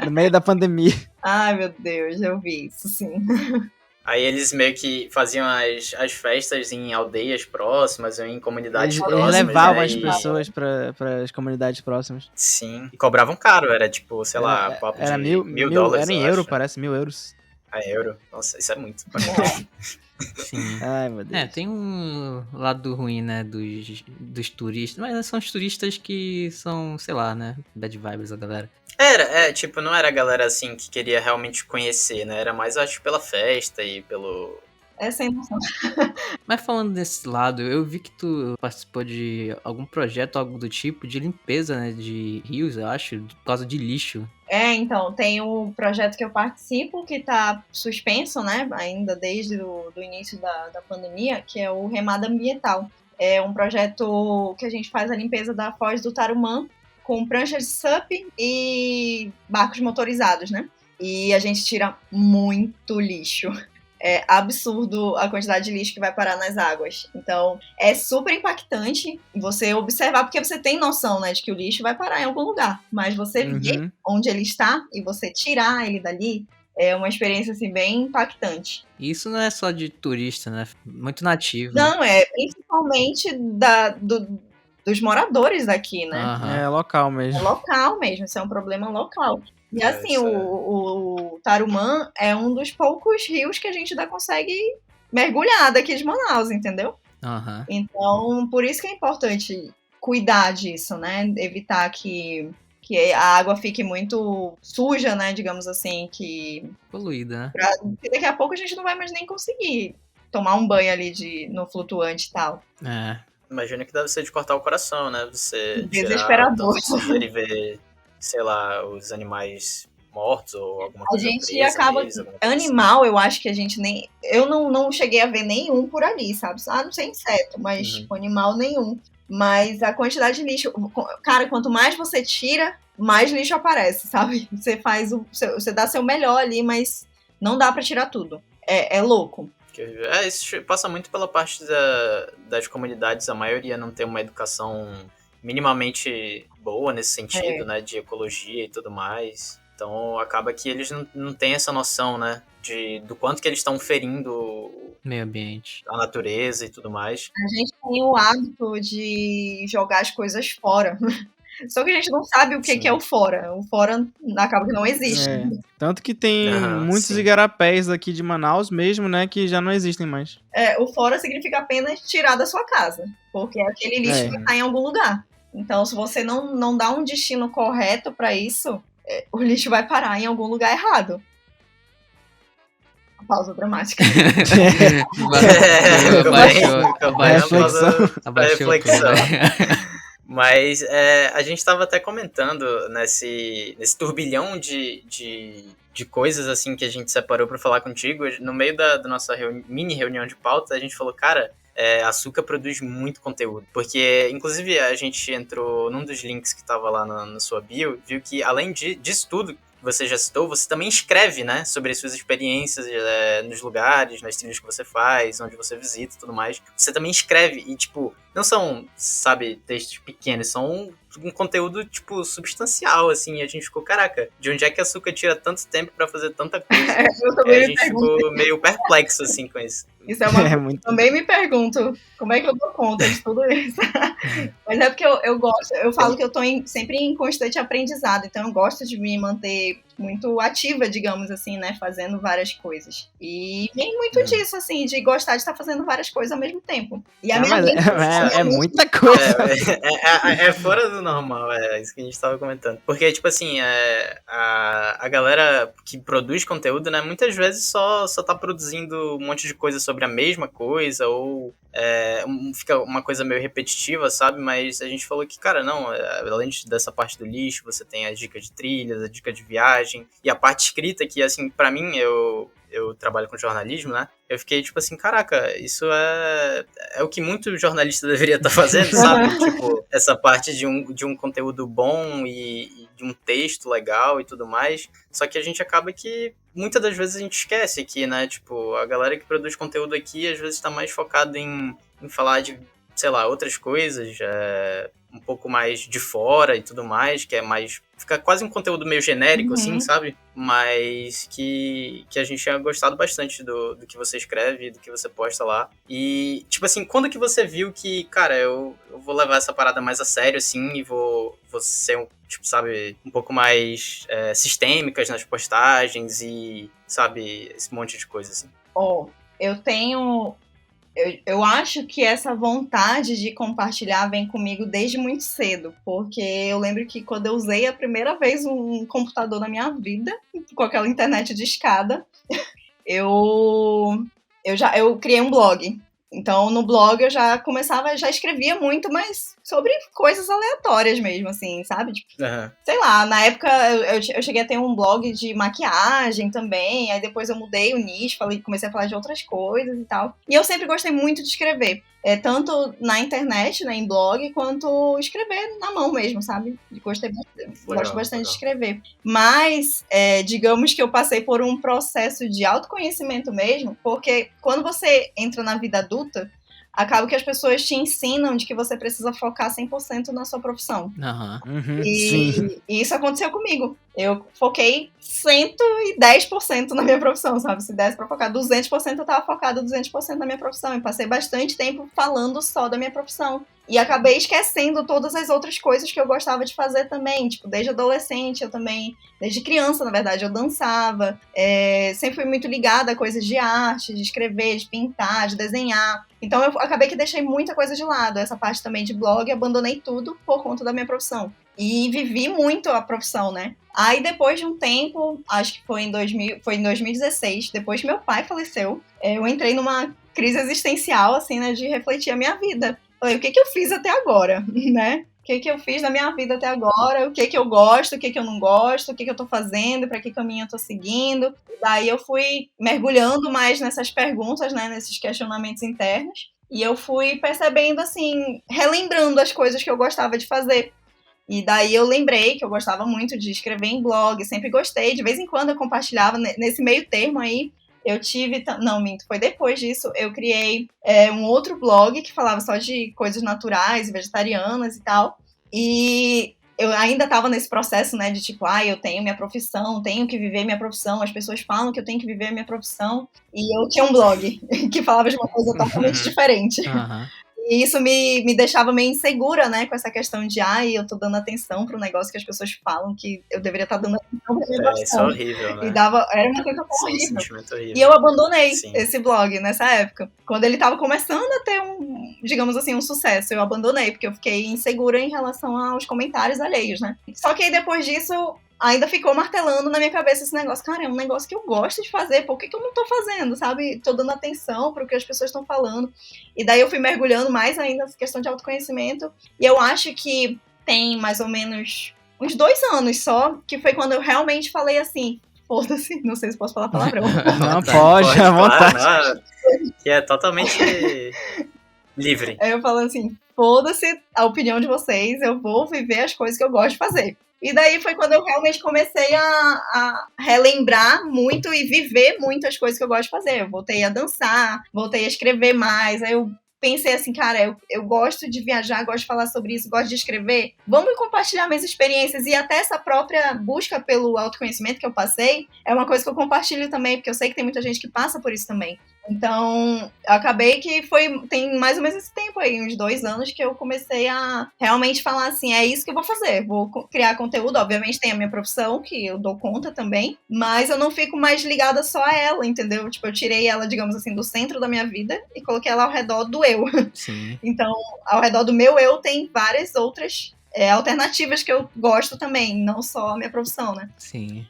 No meio da pandemia.
Ai, meu Deus, eu vi isso, sim.
Aí eles meio que faziam as festas em aldeias próximas ou em comunidades
Eles
próximas.
levavam
né?
as pessoas para as comunidades próximas.
Sim. E cobravam caro, era tipo, sei lá, papo
Era
de $1.000,
era em
eu
euro,
acho.
parece, 1.000 euros.
A euro. Nossa, isso é muito.
Sim.
Ai, meu Deus.
Tem um lado ruim, né, dos turistas, mas são os turistas que são, sei lá, né, bad vibes a galera.
Tipo, não era a galera assim que queria realmente conhecer, né? Era mais, acho, pela festa e pelo...
É sem noção.
Mas falando desse lado, eu vi que tu participou de algum projeto, algo do tipo, de limpeza, né, de rios, eu acho, por causa de lixo.
Então, tem um projeto que eu participo que está suspenso, né, ainda desde o início da pandemia, que é o Remada Ambiental. É um projeto que a gente faz a limpeza da Foz do Tarumã com pranchas de SUP e barcos motorizados, né? E a gente tira muito lixo. É absurdo a quantidade de lixo que vai parar nas águas. Então, é super impactante você observar, porque você tem noção, né, de que o lixo vai parar em algum lugar. Mas você ver onde ele está e você tirar ele dali é uma experiência, assim, bem impactante.
E isso não é só de turista, né? Muito nativo.
Não, principalmente dos moradores daqui, né?
É local mesmo.
É local mesmo, isso é um problema local. E assim, o Tarumã é um dos poucos rios que a gente ainda consegue mergulhar daqui de Manaus, entendeu? Então, por isso que é importante cuidar disso, né? Evitar que a água fique muito suja, né? Digamos assim, que...
poluída, né?
Porque daqui a pouco a gente não vai mais nem conseguir tomar um banho ali no flutuante e tal.
Imagina que deve ser de cortar o coração, né? Você
desesperador.
Tirar e ver, sei lá, os animais mortos ou alguma coisa.
A gente acaba... Animal, eu acho que a gente nem... Eu não cheguei a ver nenhum por ali, sabe? Não sei inseto, mas animal nenhum. Mas a quantidade de lixo... Cara, quanto mais você tira, mais lixo aparece, sabe? Você você dá seu melhor ali, mas não dá pra tirar tudo. É louco.
Isso passa muito pela parte das comunidades. A maioria não tem uma educação minimamente boa nesse sentido, né? De ecologia e tudo mais. Então acaba que eles não têm essa noção, né? Do quanto que eles estão ferindo o
meio ambiente,
a natureza e tudo mais.
A gente tem o hábito de jogar as coisas fora. Só que a gente não sabe o que é o fora. O fora acaba que não existe.
Tanto que tem muitos igarapés aqui de Manaus mesmo, né, que já não existem mais.
O fora significa apenas tirar da sua casa. Porque aquele lixo vai estar em algum lugar. Então, se você não dá um destino correto para isso, o lixo vai parar em algum lugar errado. Pausa dramática.
Reflexão. Mas a gente estava até comentando nesse turbilhão de coisas assim que a gente separou para falar contigo. No meio da nossa mini reunião de pauta, a gente falou, cara, a Açúcar produz muito conteúdo. Porque, inclusive, a gente entrou num dos links que estava lá na sua bio, viu que além disso tudo que você já citou, você também escreve, né, sobre as suas experiências nos lugares, nas trilhas que você faz, onde você visita e tudo mais. Você também escreve e, tipo, não são, sabe, textos pequenos, são um conteúdo, tipo, substancial, assim, e a gente ficou, caraca, de onde é que a Açúcar tira tanto tempo pra fazer tanta coisa? A gente ficou meio perplexo, assim, com isso.
Isso é uma coisa que eu também me pergunto, como é que eu dou conta de tudo isso? Mas é porque eu gosto, eu falo que eu tô sempre em constante aprendizado, então eu gosto de me manter muito ativa, digamos assim, né, fazendo várias coisas. E vem muito disso, assim, de gostar de estar fazendo várias coisas ao mesmo tempo. E a minha mente,
é muita coisa.
É fora do normal, é isso que a gente tava comentando. Porque, tipo assim, a galera que produz conteúdo, né, muitas vezes só tá produzindo um monte de coisa sobre a mesma coisa, ou fica uma coisa meio repetitiva, sabe? Mas a gente falou que, cara, não, além dessa parte do lixo, você tem a dica de trilhas, a dica de viagem, e a parte escrita, que, assim, pra mim, eu trabalho com jornalismo, né? Eu fiquei, tipo assim, caraca, isso é o que muito jornalista deveria estar fazendo, sabe? Tipo, essa parte de um conteúdo bom e de um texto legal e tudo mais. Só que a gente acaba que, muitas das vezes, a gente esquece que, né? Tipo, a galera que produz conteúdo aqui, às vezes, tá mais focado em em falar de, sei lá, outras coisas, um pouco mais de fora e tudo mais, que é mais... Fica quase um conteúdo meio genérico, assim, sabe? Mas que a gente tinha gostado bastante do que você escreve, do que você posta lá. E, tipo assim, quando que você viu que, cara, eu vou levar essa parada mais a sério, assim, e vou ser, tipo, sabe, um pouco mais sistêmicas nas postagens e, sabe, esse monte de coisa, assim.
Eu tenho... Eu acho que essa vontade de compartilhar vem comigo desde muito cedo, porque eu lembro que quando eu usei a primeira vez um computador na minha vida, com aquela internet de escada, eu criei um blog. Então, no blog eu já escrevia muito, mas sobre coisas aleatórias mesmo, assim, sabe? Tipo, sei lá, na época eu cheguei a ter um blog de maquiagem também, aí depois eu mudei o nicho, comecei a falar de outras coisas e tal. E eu sempre gostei muito de escrever, tanto na internet, né, em blog, quanto escrever na mão mesmo, sabe? Gosto bastante de escrever. Mas, digamos que eu passei por um processo de autoconhecimento mesmo, porque quando você entra na vida adulta, acaba que as pessoas te ensinam de que você precisa focar 100% na sua profissão.
Sim.
E isso aconteceu comigo. Eu foquei 110% na minha profissão, sabe? Se desse pra focar 200%, eu tava focada 200% na minha profissão. E passei bastante tempo falando só da minha profissão. E acabei esquecendo todas as outras coisas que eu gostava de fazer também. Tipo, desde adolescente, eu também... Desde criança, na verdade, eu dançava. Sempre fui muito ligada a coisas de arte, de escrever, de pintar, de desenhar. Então, eu acabei que deixei muita coisa de lado. Essa parte também de blog, abandonei tudo por conta da minha profissão. E vivi muito a profissão, né? Aí, depois de um tempo, acho que foi em 2016, depois que meu pai faleceu, eu entrei numa crise existencial, assim, né, de refletir a minha vida. Falei, o que eu fiz até agora, né? O que eu fiz na minha vida até agora, o que eu gosto, o que eu não gosto, o que eu tô fazendo, para que caminho eu tô seguindo. Daí eu fui mergulhando mais nessas perguntas, né, nesses questionamentos internos, e eu fui percebendo, assim, relembrando as coisas que eu gostava de fazer. E daí eu lembrei que eu gostava muito de escrever em blog, sempre gostei, de vez em quando eu compartilhava nesse meio termo aí. Eu tive... Não, minto, foi depois disso, eu criei um outro blog que falava só de coisas naturais, vegetarianas e tal. E eu ainda tava nesse processo, né, de tipo, eu tenho minha profissão, tenho que viver minha profissão, as pessoas falam que eu tenho que viver minha profissão. E eu tinha um blog que falava de uma coisa totalmente diferente. E isso me deixava meio insegura, né, com essa questão de, eu tô dando atenção pro negócio que as pessoas falam que eu deveria estar dando atenção pra minha profissão.
Isso é horrível, né?
Era uma coisa horrível.
Sentimento horrível.
E eu abandonei esse blog nessa época. Quando ele tava começando a ter digamos assim, um sucesso, eu abandonei, porque eu fiquei insegura em relação aos comentários alheios, né? Só que aí depois disso, ainda ficou martelando na minha cabeça esse negócio. Cara, é um negócio que eu gosto de fazer, por que eu não tô fazendo, sabe? Tô dando atenção pro que as pessoas estão falando. E daí eu fui mergulhando mais ainda nessa questão de autoconhecimento. E eu acho que tem mais ou menos uns 2 anos só, que foi quando eu realmente falei assim, foda-se, não sei se posso falar palavrão.
Não, pode, à vontade.
Claro, que é totalmente livre.
Aí eu falo assim, foda-se a opinião de vocês, eu vou viver as coisas que eu gosto de fazer. E daí foi quando eu realmente comecei a relembrar muito e viver muito as coisas que eu gosto de fazer. Eu voltei a dançar, voltei a escrever mais, aí eu pensei assim, cara, eu gosto de viajar, gosto de falar sobre isso, gosto de escrever. Vamos compartilhar minhas experiências. E até essa própria busca pelo autoconhecimento que eu passei é uma coisa que eu compartilho também, porque eu sei que tem muita gente que passa por isso também. Então, eu acabei que tem mais ou menos esse tempo aí, uns 2 anos, que eu comecei a realmente falar assim, é isso que eu vou fazer, vou criar conteúdo. Obviamente tem a minha profissão, que eu dou conta também, mas eu não fico mais ligada só a ela, entendeu? Tipo, eu tirei ela, digamos assim, do centro da minha vida e coloquei ela ao redor do eu.
Sim.
Então, ao redor do meu eu tem várias outras alternativas que eu gosto também, não só a minha profissão, né?
Sim.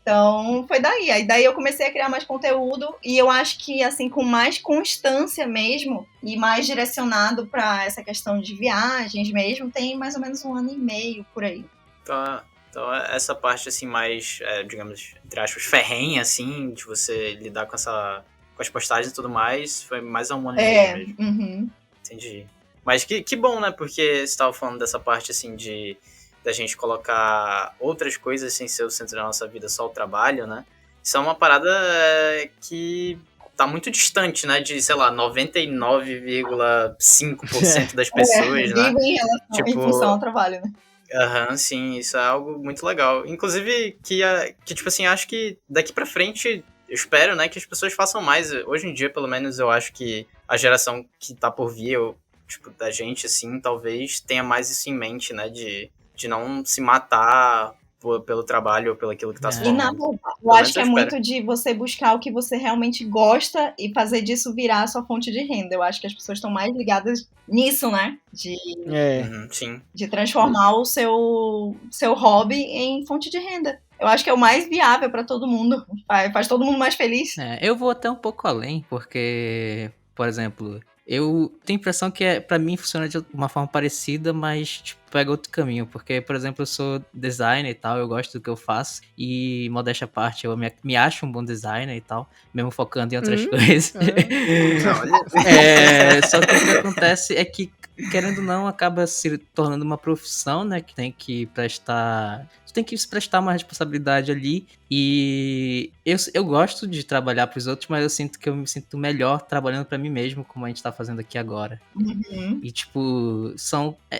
Então, foi daí. Aí daí eu comecei a criar mais conteúdo e eu acho que, assim, com mais constância mesmo e mais direcionado para essa questão de viagens mesmo, tem mais ou menos 1 ano e meio por aí.
Então essa parte, assim, mais, digamos, entre aspas, ferrenha, assim, de você lidar com as postagens e tudo mais, foi mais há 1 ano e meio mesmo. Entendi. Mas que bom, né? Porque você estava falando dessa parte, assim, da gente colocar outras coisas sem ser o centro da nossa vida, só o trabalho, né? Isso é uma parada que tá muito distante, né, de, sei lá, 99,5% das pessoas, né?
Vivem em função ao trabalho, né?
Aham, sim, isso é algo muito legal. Inclusive, que tipo assim, acho que daqui pra frente, eu espero, né, que as pessoas façam mais. Hoje em dia, pelo menos, eu acho que a geração que tá por vir, tipo, da gente, assim, talvez tenha mais isso em mente, né, de não se matar pelo trabalho ou pelo aquilo que tá se
E na
formando.
verdade, eu acho que é muito de você buscar o que você realmente gosta e fazer disso virar a sua fonte de renda. Eu acho que as pessoas estão mais ligadas nisso, né?
Sim.
De transformar o seu hobby em fonte de renda. Eu acho que é o mais viável para todo mundo. Faz todo mundo mais feliz.
Eu vou até um pouco além, porque, por exemplo, eu tenho a impressão que pra mim funciona de uma forma parecida, mas tipo, pega outro caminho. Porque, por exemplo, eu sou designer e tal, eu gosto do que eu faço. E, modéstia à parte, eu me acho um bom designer e tal, mesmo focando em outras coisas. Só que o que acontece é que, querendo ou não, acaba se tornando uma profissão, né? Que tem que prestar... tem que se prestar uma responsabilidade ali. E eu gosto de trabalhar pros outros, mas eu sinto que eu me sinto melhor trabalhando pra mim mesmo, como a gente tá fazendo aqui agora.
Uhum.
E, tipo,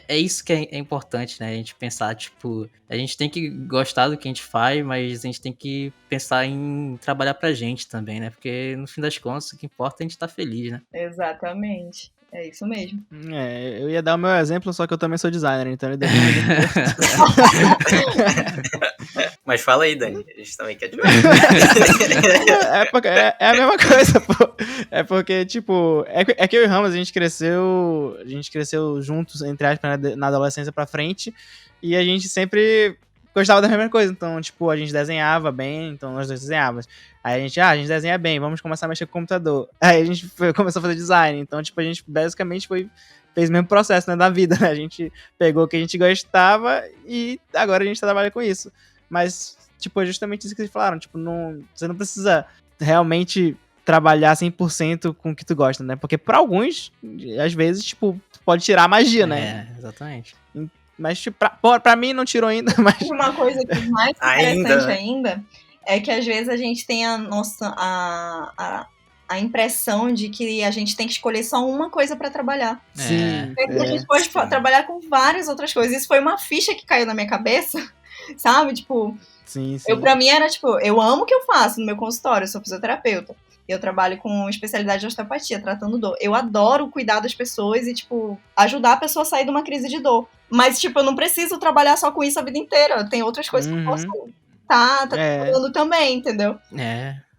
é isso que é importante, né? A gente pensar, tipo, a gente tem que gostar do que a gente faz, mas a gente tem que pensar em trabalhar pra gente também, né? Porque, no fim das contas, o que importa é a gente tá feliz, né?
Exatamente. É isso mesmo.
Eu ia dar o meu exemplo, só que eu também sou designer, então ele deu um
Mas fala aí, Dani, a gente também quer te ver.
É a mesma coisa, pô. É porque, tipo, é que eu e o Ramos, a gente cresceu juntos, entre aspas, na adolescência pra frente, e a gente sempre gostava da mesma coisa. Então, tipo, a gente desenhava bem, então nós dois desenhávamos. Aí a gente desenha bem, vamos começar a mexer com o computador. Aí a gente começou a fazer design. Então, tipo, a gente basicamente fez o mesmo processo, né, da vida, né? A gente pegou o que a gente gostava e agora a gente trabalha com isso. Mas, tipo, é justamente isso que vocês falaram. Tipo, você não precisa realmente trabalhar 100% com o que tu gosta, né? Porque pra alguns, às vezes, tipo, pode tirar a magia, né?
Exatamente.
Mas, tipo, pra mim não tirou ainda, mas...
Uma coisa que é mais interessante ainda é que às vezes a gente tem a impressão de que a gente tem que escolher só uma coisa pra trabalhar.
Sim.
A gente pode trabalhar com várias outras coisas. Isso foi uma ficha que caiu na minha cabeça, sabe? Tipo,
sim.
Pra mim era tipo, eu amo o que eu faço no meu consultório, eu sou fisioterapeuta. Eu trabalho com especialidade de osteopatia, tratando dor. Eu adoro cuidar das pessoas e, tipo, ajudar a pessoa a sair de uma crise de dor. Mas, tipo, eu não preciso trabalhar só com isso a vida inteira. Tem outras coisas que eu posso trabalhando também, entendeu?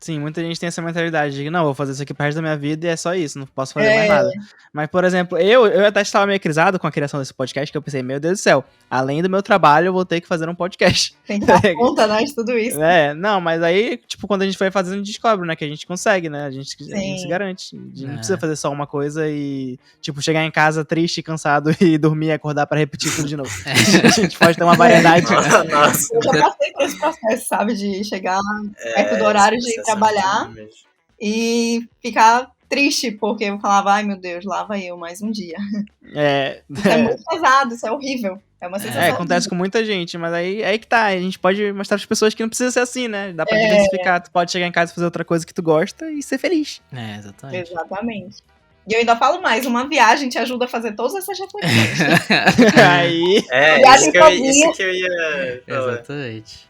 Sim, muita gente tem essa mentalidade de que não, vou fazer isso aqui pro resto da minha vida e é só isso, não posso fazer mais nada. Mas, por exemplo, eu até estava meio crisado com a criação desse podcast, que eu pensei, meu Deus do céu, além do meu trabalho, eu vou ter que fazer um podcast.
Tem que dar conta, né, de tudo isso.
Não, mas aí, tipo, quando a gente foi fazendo, a gente descobre, né, que a gente consegue, né, a gente se garante. A gente não precisa fazer só uma coisa e, tipo, chegar em casa triste, cansado e dormir e acordar pra repetir tudo de novo. A gente pode ter uma variedade.
Eu já passei por esse processo, sabe, de chegar perto do horário de trabalhar e ficar triste, porque eu falava, ai meu Deus, lá vai eu mais um dia. Isso é muito pesado, isso é horrível. É uma sensação.
Acontece com muita gente, mas aí que tá, a gente pode mostrar pras pessoas que não precisa ser assim, né? Dá pra diversificar, tu pode chegar em casa e fazer outra coisa que tu gosta e ser feliz.
Exatamente.
E eu ainda falo mais, uma viagem te ajuda a fazer todas essas reflexões.
Aí...
Isso que eu ia falar.
Exatamente.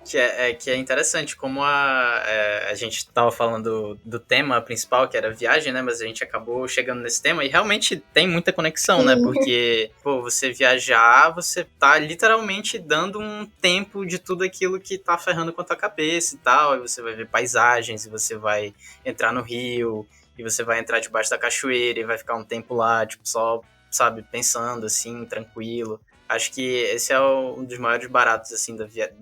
Que é interessante, como a gente tava falando do tema principal, que era viagem, né? Mas a gente acabou chegando nesse tema e realmente tem muita conexão, né? Porque, pô, você viajar, você tá literalmente dando um tempo de tudo aquilo que tá ferrando com a tua cabeça e tal. E você vai ver paisagens, e você vai entrar no rio... E você vai entrar debaixo da cachoeira e vai ficar um tempo lá, tipo, só, sabe, pensando, assim, tranquilo. Acho que esse é um dos maiores baratos, assim,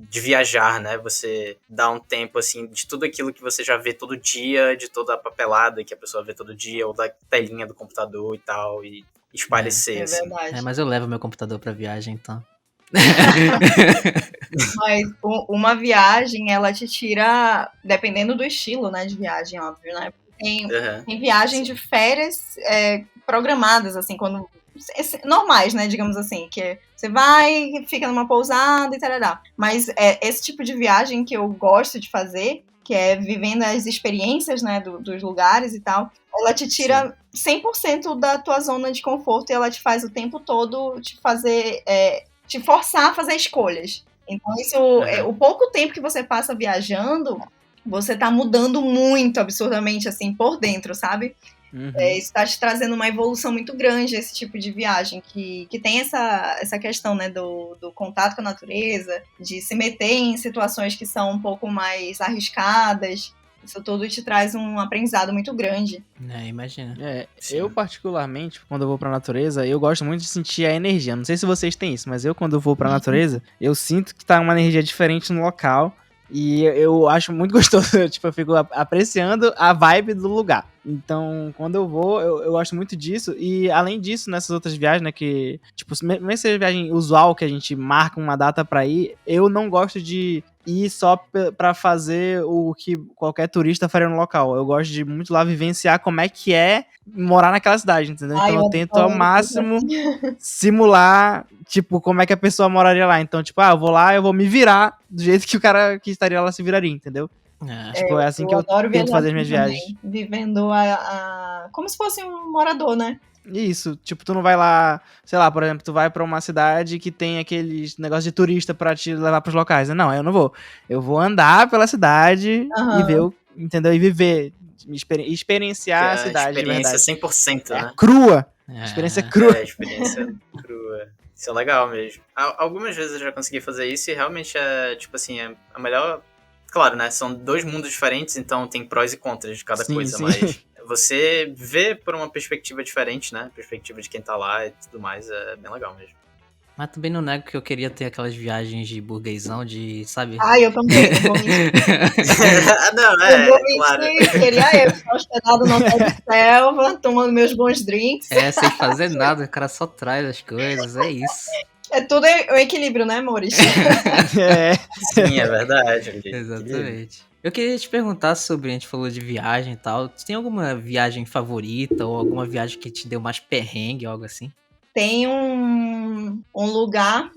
de viajar, né? Você dá um tempo, assim, de tudo aquilo que você já vê todo dia, de toda a papelada que a pessoa vê todo dia, ou da telinha do computador e tal, e espairecer, assim.
Verdade.
Mas eu levo meu computador pra viagem, então...
Mas uma viagem, ela te tira, dependendo do estilo, né, de viagem, óbvio, né? Tem viagens de férias programadas, assim, quando normais, né, digamos assim, que você vai, fica numa pousada e tarará. Mas esse tipo de viagem que eu gosto de fazer que é vivendo as experiências, né, dos lugares e tal, ela te tira 100% da tua zona de conforto e ela te faz o tempo todo te fazer, te forçar a fazer escolhas. Então, isso, o pouco tempo que você passa viajando, você tá mudando muito, absurdamente, assim, por dentro, sabe? Isso tá te trazendo uma evolução muito grande, esse tipo de viagem, que tem essa questão, né, do contato com a natureza, de se meter em situações que são um pouco mais arriscadas. Isso tudo te traz um aprendizado muito grande.
Imagina.
Eu particularmente, quando eu vou pra natureza, eu gosto muito de sentir a energia. Não sei se vocês têm isso, mas eu quando eu vou pra natureza, eu sinto que tá uma energia diferente no local. E eu acho muito gostoso, tipo, eu fico apreciando a vibe do lugar. Então, quando eu vou, eu gosto muito disso. E, além disso, nessas outras viagens, né, que, tipo, mesmo que seja viagem usual, que a gente marca uma data pra ir, eu não gosto de ir só pra fazer o que qualquer turista faria no local. Eu gosto de muito lá vivenciar como é que é morar naquela cidade, entendeu? Então, eu tento ao máximo simular, tipo, como é que a pessoa moraria lá. Então, tipo, eu vou lá, eu vou me virar do jeito que o cara que estaria lá se viraria, entendeu? Tipo, é assim que eu tento fazer as minhas viagens.
Vivendo como se fosse um morador, né?
Isso, tipo, tu não vai lá, sei lá, por exemplo, tu vai pra uma cidade que tem aqueles negócios de turista pra te levar pros locais. Não, eu não vou. Eu vou andar pela cidade e ver, entendeu? E viver, experienciar a cidade de verdade.
Experiência 100%, né?
Crua. Experiência crua.
Experiência crua. Isso é legal mesmo. Algumas vezes eu já consegui fazer isso e realmente tipo assim, a melhor... Claro, né? São dois mundos diferentes, então tem prós e contras de cada coisa, mas você vê por uma perspectiva diferente, né? Perspectiva de quem tá lá e tudo mais, é bem legal mesmo.
Mas também não nego que eu queria ter aquelas viagens de burguesão, de, sabe?
Eu também, eu vou mentir.
Claro.
Queria eu estar hospedado no hotel de selva, tomando meus bons drinks.
Sem fazer nada, o cara só traz as coisas, é isso.
É tudo o equilíbrio, né, amores?
Sim, é verdade.
Exatamente. Eu queria te perguntar sobre, a gente falou de viagem e tal, tu tem alguma viagem favorita ou alguma viagem que te deu mais perrengue, algo assim?
Tem um lugar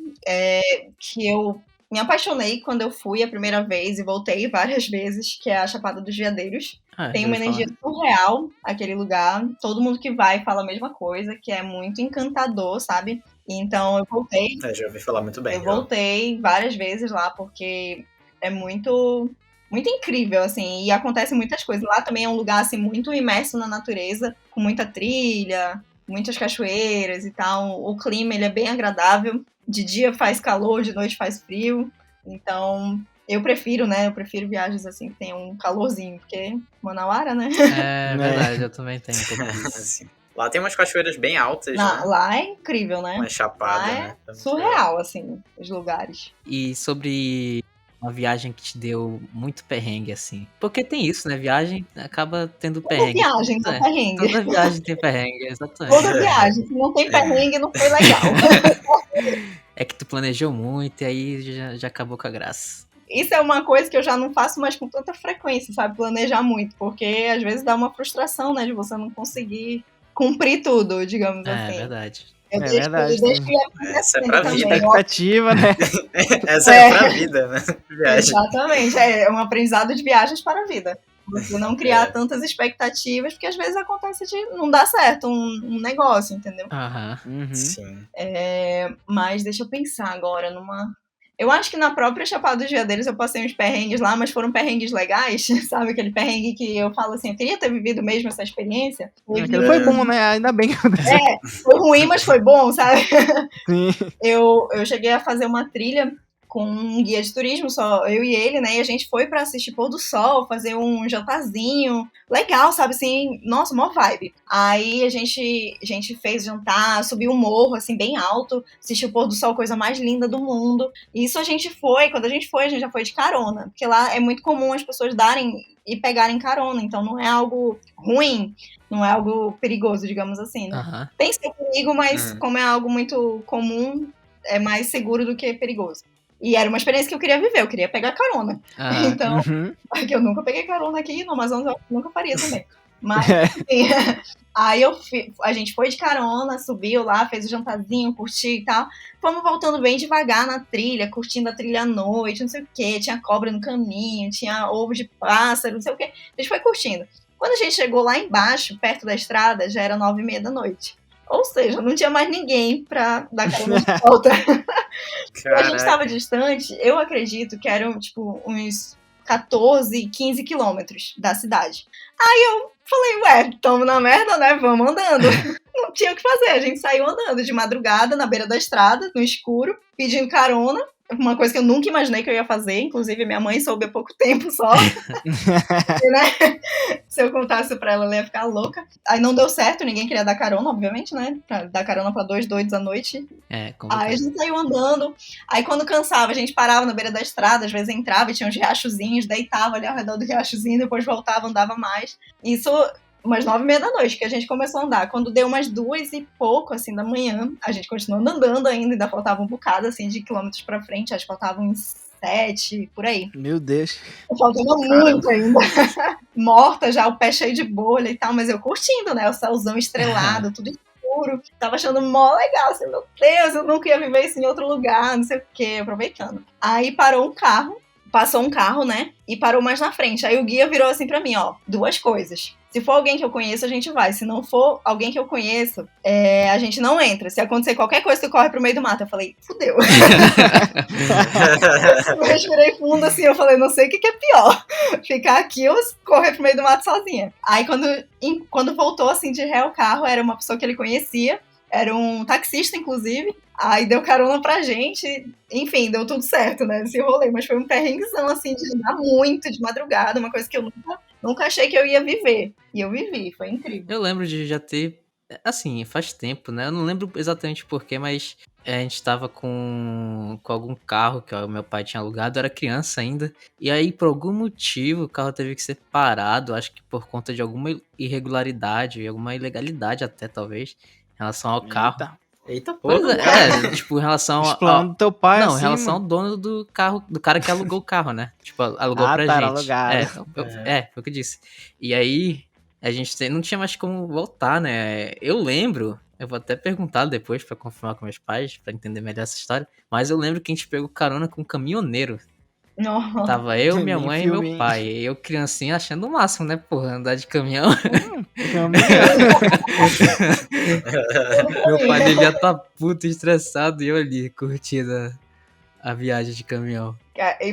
que eu me apaixonei quando eu fui a primeira vez e voltei várias vezes, que é a Chapada dos Veadeiros. Tem uma energia surreal aquele lugar. Todo mundo que vai fala a mesma coisa, que é muito encantador, sabe? Então eu voltei.
Já ouvi falar muito bem.
Eu voltei várias vezes lá, porque é muito incrível, assim, e acontecem muitas coisas. Lá também é um lugar, assim, muito imerso na natureza, com muita trilha, muitas cachoeiras e tal. O clima, ele é bem agradável. De dia faz calor, de noite faz frio. Então, eu prefiro viagens, assim, que tem um calorzinho, porque Manauara, né?
É verdade, eu também tenho um pouco disso.
Assim. Lá tem umas cachoeiras bem altas, né?
Lá é incrível, né?
Uma chapada,
lá
né?
É surreal, assim, os lugares.
E sobre uma viagem que te deu muito perrengue, assim. Porque tem isso, né? Viagem acaba tendo perrengue.
Toda viagem tem perrengue.
Toda viagem tem perrengue, exatamente.
Toda viagem. Se não tem perrengue, não foi legal.
É que tu planejou muito e aí já acabou com a graça.
Isso é uma coisa que eu já não faço mais com tanta frequência, sabe? Planejar muito. Porque às vezes dá uma frustração, né? De você não conseguir cumprir tudo, digamos assim.
É verdade.
Verdade.
Essa é pra vida.
Expectativa, né?
Essa é pra vida, né?
Viagem. Exatamente. É um aprendizado de viagens para a vida. Você não criar tantas expectativas, porque às vezes acontece de não dar certo um negócio, entendeu?
Sim.
Mas deixa eu pensar agora numa... Eu acho que na própria Chapada dos Veadeiros eu passei uns perrengues lá, mas foram perrengues legais, sabe? Aquele perrengue que eu falo assim, eu queria ter vivido mesmo essa experiência.
Aquilo foi bom, né? Ainda bem que aconteceu.
Foi ruim, mas foi bom, sabe?
Sim.
Eu cheguei a fazer uma trilha com um guia de turismo, só eu e ele, né? E a gente foi pra assistir pôr do sol, fazer um jantarzinho. Legal, sabe? Assim, nossa, mó vibe. Aí a gente fez jantar, subiu um morro, assim, bem alto, assistiu o pôr do sol, coisa mais linda do mundo. E isso quando a gente já foi de carona. Porque lá é muito comum as pessoas darem e pegarem carona, então não é algo ruim, não é algo perigoso, digamos assim, né? Tem seu perigo, mas como é algo muito comum, é mais seguro do que perigoso. E era uma experiência que eu queria viver, eu queria pegar carona. Então, porque eu nunca peguei carona aqui no Amazonas, eu nunca faria também. Mas, enfim, aí a gente foi de carona, subiu lá, fez o jantarzinho, curtiu e tal. Fomos voltando bem devagar na trilha, curtindo a trilha à noite, não sei o quê. Tinha cobra no caminho, tinha ovo de pássaro, não sei o quê. A gente foi curtindo. Quando a gente chegou lá embaixo, perto da estrada, já era 9h30 da noite. Ou seja, não tinha mais ninguém pra dar carona de volta. A gente estava distante, eu acredito que eram, tipo, uns 14, 15 quilômetros da cidade. Aí eu falei, ué, tamo na merda, né? Vamos andando. Não tinha o que fazer, a gente saiu andando de madrugada na beira da estrada, no escuro, pedindo carona. Uma coisa que eu nunca imaginei que eu ia fazer, inclusive minha mãe soube há pouco tempo só. E, né? Se eu contasse pra ela ia ficar louca. Aí não deu certo, ninguém queria dar carona, obviamente, né? Pra dar carona pra 2 doidos à noite. Aí a gente saiu andando. Aí quando cansava, a gente parava na beira da estrada, às vezes entrava e tinha uns riachozinhos, deitava ali ao redor do riachozinho, depois voltava, andava mais. Isso umas 9h30 da noite que a gente começou a andar. Quando deu umas 2 e pouco, assim, da manhã, a gente continuou andando ainda faltava um bocado, assim, de quilômetros pra frente, acho que faltavam uns 7, por aí.
Meu Deus.
Faltava muito ainda. Morta já, o pé cheio de bolha e tal, mas eu curtindo, né? O céuzão estrelado, tudo escuro. Tava achando mó legal, assim, meu Deus, eu nunca ia viver isso em outro lugar, não sei o quê, aproveitando. Aí passou um carro, né? E parou mais na frente. Aí o guia virou assim pra mim, ó, 2 coisas. Se for alguém que eu conheço, a gente vai. Se não for alguém que eu conheço, a gente não entra. Se acontecer qualquer coisa, tu corre pro meio do mato. Eu falei, fudeu. Eu respirei fundo assim, eu falei, não sei o que é pior. Ficar aqui ou correr pro meio do mato sozinha. Aí quando voltou assim de ré o carro, era uma pessoa que ele conhecia. Era um taxista, inclusive. Aí deu carona pra gente. Enfim, deu tudo certo, né? Esse rolê. Mas foi um perrenguezão, assim, de andar muito de madrugada. Uma coisa que eu nunca achei que eu ia viver. E eu vivi, foi incrível.
Eu lembro de já ter... Assim, faz tempo, né? Eu não lembro exatamente porquê, mas a gente tava com algum carro que o meu pai tinha alugado. Eu era criança ainda. E aí, por algum motivo, o carro teve que ser parado. Acho que por conta de alguma irregularidade, alguma ilegalidade até, talvez, em relação ao carro.
Eita porra.
Tipo, em relação
Explorando teu pai,
não,
assim,
em relação
mano.
ao dono do carro, do cara que alugou o carro, né? Tipo, alugou pra
tá,
gente.
alugado.
Foi o que eu disse. E aí, a gente não tinha mais como voltar, né? Eu lembro, eu vou até perguntar depois pra confirmar com meus pais, pra entender melhor essa história, mas eu lembro que a gente pegou carona com um caminhoneiro.
Nossa.
Tava eu, minha
Nem
mãe
filme,
e meu
hein?
pai. E eu, criancinha, achando o máximo, né, porra, andar de caminhão. Meu pai devia estar puto, estressado, e eu ali, curtindo a viagem de caminhão.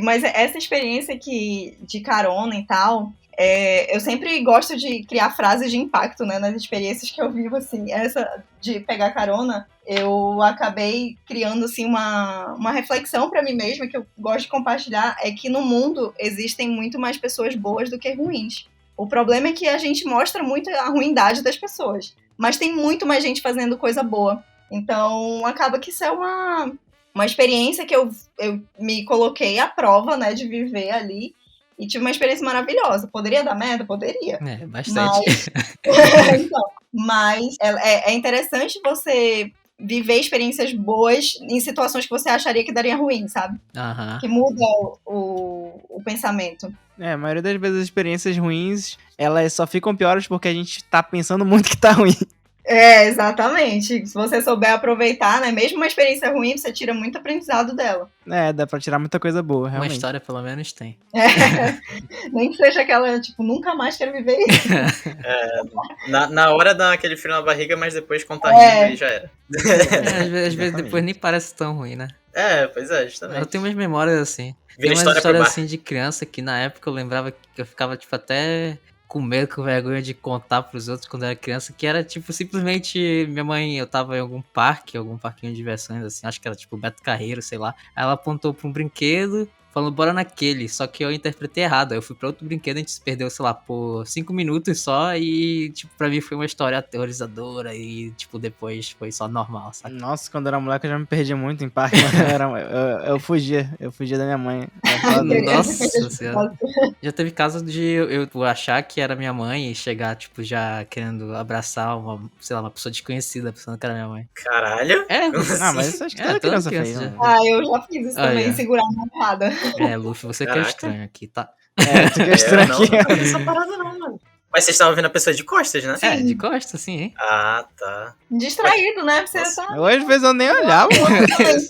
Mas essa experiência de carona e tal, eu sempre gosto de criar frases de impacto, né, nas experiências que eu vivo, assim. Essa de pegar carona, eu acabei criando, assim, uma reflexão pra mim mesma, que eu gosto de compartilhar, é que no mundo existem muito mais pessoas boas do que ruins. O problema é que a gente mostra muito a ruindade das pessoas, mas tem muito mais gente fazendo coisa boa. Então, acaba que isso é uma experiência que eu me coloquei à prova, né, de viver ali, e tive uma experiência maravilhosa. Poderia dar merda? Poderia.
Bastante.
Mas é interessante você viver experiências boas em situações que você acharia que daria ruim, sabe?
Aham.
Que muda o pensamento.
A maioria das vezes as experiências ruins, elas só ficam piores porque a gente tá pensando muito que tá ruim.
Exatamente. Se você souber aproveitar, né? Mesmo uma experiência ruim, você tira muito aprendizado dela.
Dá pra tirar muita coisa boa, realmente.
Uma história, pelo menos, tem.
Nem que seja aquela, tipo, nunca mais quero viver isso.
Na hora dá aquele frio na barriga, mas depois conta rindo e já era.
Às vezes depois nem parece tão ruim, né?
Pois é, justamente.
Eu tenho umas memórias assim.
Vira
Tem umas
história
histórias assim de criança que na época eu lembrava que eu ficava, tipo, até com medo, com vergonha de contar pros outros quando eu era criança, que era, tipo, simplesmente minha mãe, eu tava em algum parquinho de diversões, assim, acho que era, tipo, Beto Carreiro, sei lá. Aí ela apontou pra um brinquedo, falando, bora naquele, só que eu interpretei errado. Aí eu fui pra outro brinquedo, a gente se perdeu, sei lá, por 5 minutos só, e, tipo, pra mim foi uma história aterrorizadora, e, tipo, depois foi só normal, sabe?
Nossa, quando eu era moleque eu já me perdi muito em parque, eu fugia da minha mãe.
Nossa senhora. Já teve casos de eu achar que era minha mãe e chegar, tipo, já querendo abraçar uma pessoa desconhecida, pensando que era minha mãe.
Caralho?
Mas isso acho que toda criança fez, né?
Eu já fiz isso também, segurar a mão errada.
Luffy, você que é estranho aqui, tá?
Tu que é estranho aqui.
Não essa parada não, mano. Mas vocês estavam vendo a pessoa de costas, né?
É, de costas, assim, hein?
Ah, tá.
Distraído, né? Você
Nossa.
tá...
Hoje, às vezes, eu nem olhava.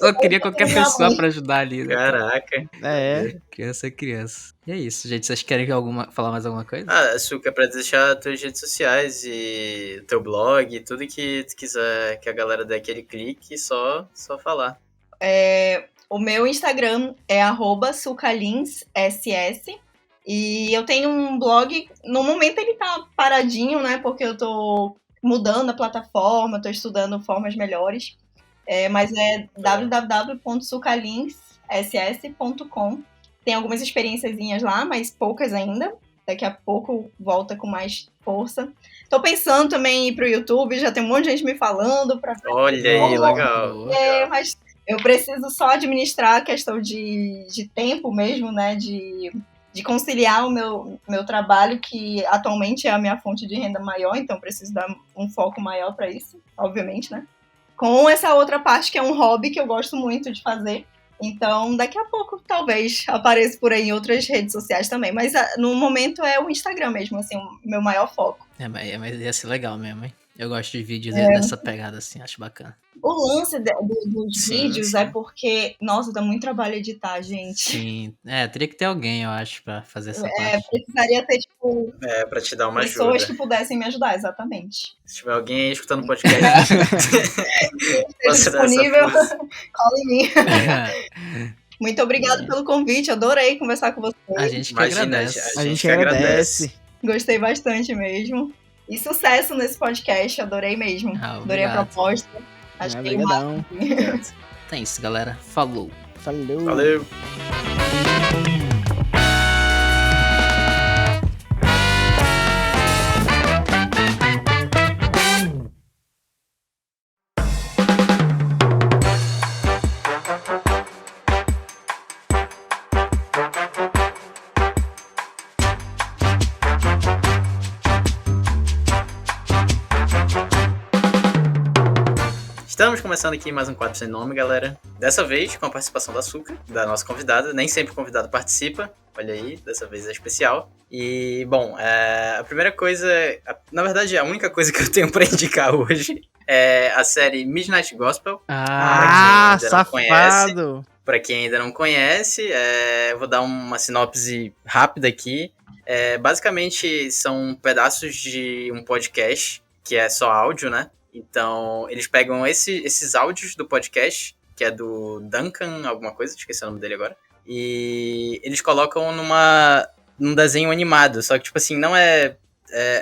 Eu queria qualquer pessoa pra ajudar ali, né?
Caraca.
É.
Criança é criança. E é isso, gente. Vocês querem falar mais alguma coisa?
Ah, Suca, pra deixar tuas redes sociais e teu blog, tudo que tu quiser que a galera dê aquele clique, só falar.
O meu Instagram é @sucalinss. E eu tenho um blog, no momento ele tá paradinho, né? Porque eu tô mudando a plataforma, tô estudando formas melhores. Mas é www.sucalinss.com. Tem algumas experienciazinhas lá, mas poucas ainda. Daqui a pouco volta com mais força. Tô pensando também em ir pro YouTube, já tem um monte de gente me falando pra...
Olha aí, legal.
Boa.
Mas eu preciso só administrar a questão de tempo mesmo, né? De conciliar o meu trabalho, que atualmente é a minha fonte de renda maior, então preciso dar um foco maior para isso, obviamente, né? Com essa outra parte que é um hobby que eu gosto muito de fazer. Então, daqui a pouco, talvez, apareça por aí em outras redes sociais também. Mas no momento é o Instagram mesmo, assim, o meu maior foco.
Mas ia ser legal mesmo, hein? Eu gosto de vídeos dessa pegada, assim, acho bacana.
O lance dos vídeos é porque, nossa, dá muito trabalho editar, gente.
Sim, teria que ter alguém, eu acho, pra fazer essa parte.
Precisaria ter, tipo,
Pra te dar uma
pessoas
ajuda.
que pudessem me ajudar, exatamente.
Se tiver alguém aí escutando o podcast,
Esteja disponível, cola em mim. Muito obrigada pelo convite, adorei conversar com vocês.
A gente que
Imagina,
agradece.
A gente agradece.
Gostei bastante mesmo. E sucesso nesse podcast, adorei mesmo. Adorei a
Obrigado.
proposta. Achei
Obrigadão.
massa.
Então é isso, galera. Falou.
Falou.
Valeu. Estamos começando aqui mais um quadro sem nome, galera. Dessa vez com a participação da Suca, da nossa convidada. Nem sempre o convidado participa. Olha aí, dessa vez é especial. E, bom, a primeira coisa... Na verdade, a única coisa que eu tenho pra indicar hoje é a série Midnight Gospel.
Ah,
Pra quem ainda não
safado!
Pra quem ainda não conhece, eu vou dar uma sinopse rápida aqui. Basicamente, são pedaços de um podcast, que é só áudio, né? Então, eles pegam esses áudios do podcast, que é do Duncan, alguma coisa, esqueci o nome dele agora, e eles colocam num desenho animado, só que, tipo assim, não é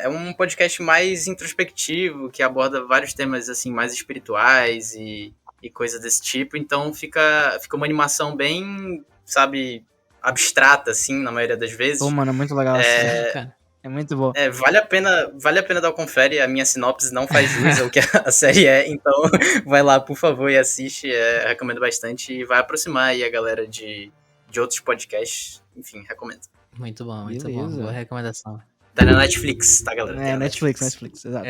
um podcast mais introspectivo, que aborda vários temas, assim, mais espirituais e coisa desse tipo, então fica uma animação bem, sabe, abstrata, assim, na maioria das vezes.
Pô, mano, é muito legal assim,
cara.
É muito bom.
Vale a pena dar um confere, a minha sinopse não faz jus ao que a série é, então vai lá, por favor, e assiste, recomendo bastante, e vai aproximar aí a galera de outros podcasts, enfim, recomendo.
Muito bom, muito
Beleza.
bom. Boa recomendação.
Tá na Netflix, tá, galera? Tá na
Netflix, exato.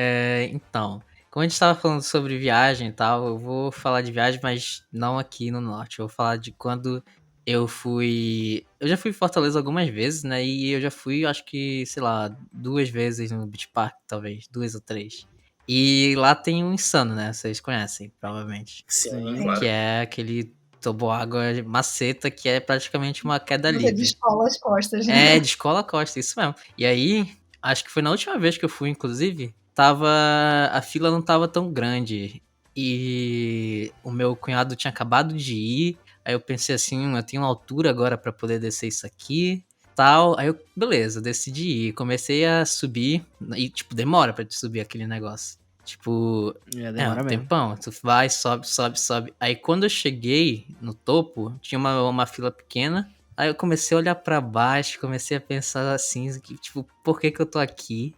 Então, como a gente tava falando sobre viagem e tal, eu vou falar de viagem, mas não aqui no norte. Eu vou falar de quando eu fui... Eu já fui em Fortaleza algumas vezes, né? E eu já fui, acho que, sei lá, 2 vezes no Beach Park, talvez. 2 ou 3. E lá tem um Insano, né? Vocês conhecem, provavelmente.
Sim, claro.
Que é aquele toboágua maceta, que é praticamente uma queda
Você
livre.
descola as costas, né?
De escola costa, isso mesmo. E aí, acho que foi na última vez que eu fui, inclusive, a fila não tava tão grande. E o meu cunhado tinha acabado de ir. Aí eu pensei assim, eu tenho uma altura agora pra poder descer isso aqui, tal. Aí eu, beleza, decidi ir. Comecei a subir e, tipo, demora pra te subir aquele negócio. Tipo,
Demora
um
mesmo.
tempão. Tu vai, sobe, sobe, sobe. Aí quando eu cheguei no topo, tinha uma fila pequena. Aí eu comecei a olhar pra baixo, comecei a pensar assim, tipo, por que eu tô aqui?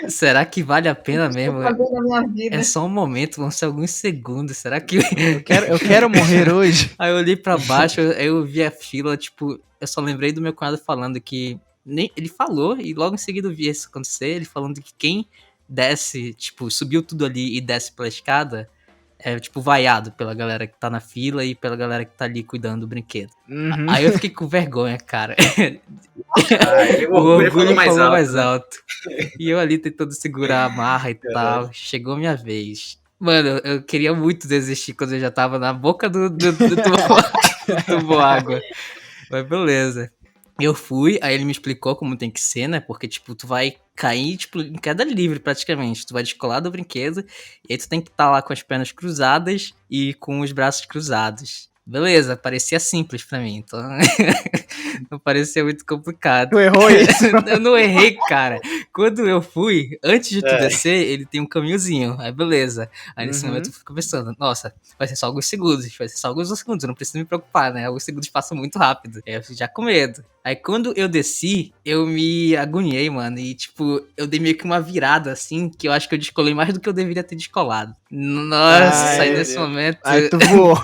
Será que vale a pena mesmo?
Fazer na minha vida.
É só um momento, vão ser alguns segundos. Será que...
Eu quero morrer hoje.
Aí eu olhei pra baixo, aí eu vi a fila, tipo... Eu só lembrei do meu cunhado falando que... Ele falou, e logo em seguida eu vi isso acontecer, ele falando que quem desce, tipo, subiu tudo ali e desce pela escada... É, tipo, vaiado pela galera que tá na fila e pela galera que tá ali cuidando do brinquedo.
Uhum.
Aí eu fiquei com vergonha, cara.
O orgulho falou
mais alto. E eu ali tentando segurar a marra e tal. Chegou minha vez. Mano, eu queria muito desistir quando eu já tava na boca do tubo água. Mas beleza. Eu fui, aí ele me explicou como tem que ser, né? Porque, tipo, tu vai cair, tipo, em queda livre, praticamente. Tu vai descolar do brinquedo, e aí tu tem que estar lá com as pernas cruzadas e com os braços cruzados. Beleza, parecia simples pra mim, então não parecia muito complicado.
Tu errou isso?
Eu não errei, cara. Quando eu fui, antes de tu descer, ele tem um caminhozinho, aí beleza. Aí nesse momento eu fico pensando, nossa, vai ser só alguns segundos, eu não preciso me preocupar, né? Alguns segundos passam muito rápido. Aí eu fico já com medo. Aí quando eu desci, eu me agoniei, mano, e tipo, eu dei meio que uma virada, assim, que eu acho que eu descolei mais do que eu deveria ter descolado. Nossa, aí nesse momento...
Aí tu voou.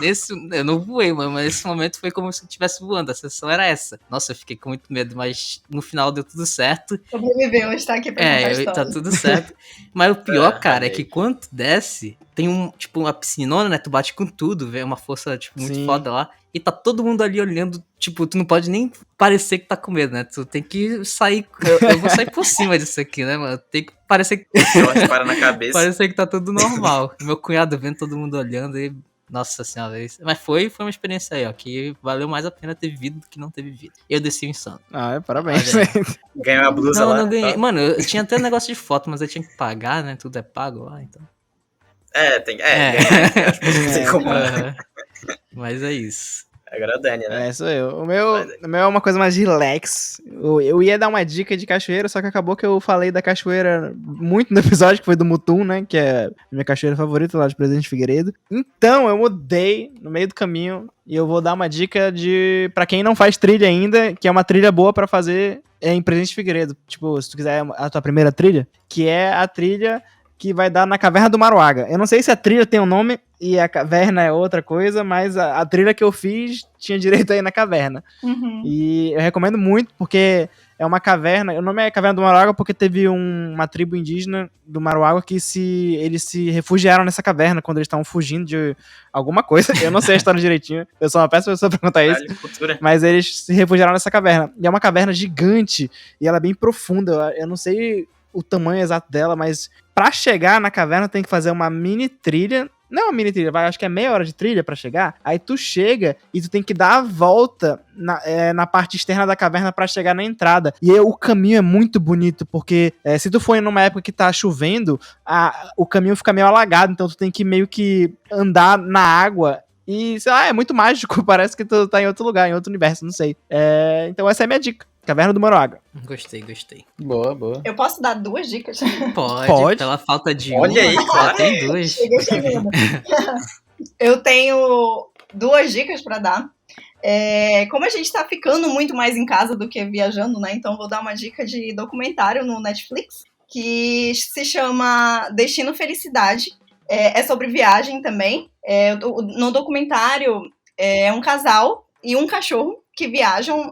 Eu não voei, mano, mas nesse momento foi como se eu estivesse voando, a sensação era essa. Nossa, eu fiquei com muito medo, mas no final deu tudo certo.
Sobreviveu, está aqui pra contar a história.
Tá tudo certo. Mas o pior, cara, é que quando tu desce, tem uma piscinona, né, tu bate com tudo, vê uma força, tipo, muito foda lá. E tá todo mundo ali olhando, tipo, tu não pode nem parecer que tá com medo, né? Tu tem que sair, eu vou sair por cima disso aqui, né, mano? Tem que parecer que...
para na cabeça.
Parecer que tá tudo normal. Meu cunhado vendo todo mundo olhando e... Nossa senhora, mas foi uma experiência aí, ó, que valeu mais a pena ter vivido do que não ter vivido. Eu desci o insano.
Parabéns.
Ganhou a blusa lá.
Não ganhei. Tá? Mano, eu tinha até negócio de foto, mas eu tinha que pagar, né? Tudo é pago lá, então.
Tem como.
Mas é isso.
Agora é o Dani, né?
Sou eu. O meu é uma coisa mais relax. Eu ia dar uma dica de cachoeira, só que acabou que eu falei da cachoeira muito no episódio, que foi do Mutum, né? Que é a minha cachoeira favorita lá de Presidente Figueiredo. Então, eu mudei no meio do caminho e eu vou dar uma dica pra quem não faz trilha ainda, que é uma trilha boa pra fazer em Presidente Figueiredo. Tipo, se tu quiser a tua primeira trilha, que é a trilha que vai dar na Caverna do Maruaga. Eu não sei se a trilha tem um nome e a caverna é outra coisa, mas a trilha que eu fiz tinha direito aí na caverna.
Uhum.
E eu recomendo muito, porque é uma caverna, o nome é Caverna do Maruaga porque teve uma tribo indígena do Maruaga que eles se refugiaram nessa caverna quando eles estavam fugindo de alguma coisa. Eu não sei a história direitinho, eu sou uma péssima pessoa pra contar isso. Mas eles se refugiaram nessa caverna. E é uma caverna gigante, e ela é bem profunda. Eu não sei o tamanho exato dela, mas pra chegar na caverna tem que fazer uma mini trilha. Não é uma mini trilha, acho que é meia hora de trilha pra chegar. Aí tu chega e tu tem que dar a volta na parte externa da caverna pra chegar na entrada. E aí, o caminho é muito bonito, porque se tu for numa época que tá chovendo, o caminho fica meio alagado, então tu tem que meio que andar na água. E, sei lá, é muito mágico, parece que tu tá em outro lugar, em outro universo, não sei. Então essa é a minha dica. Caverna do Maruaga.
Gostei.
Boa.
Eu posso dar 2 dicas?
Pode. Pela falta de
Olha aí, claro.
Tem 2.
Chegando. Eu tenho 2 dicas pra dar. Como a gente tá ficando muito mais em casa do que viajando, né? Então vou dar uma dica de documentário no Netflix que se chama Destino Felicidade. É sobre viagem também. No documentário é um casal e um cachorro que viajam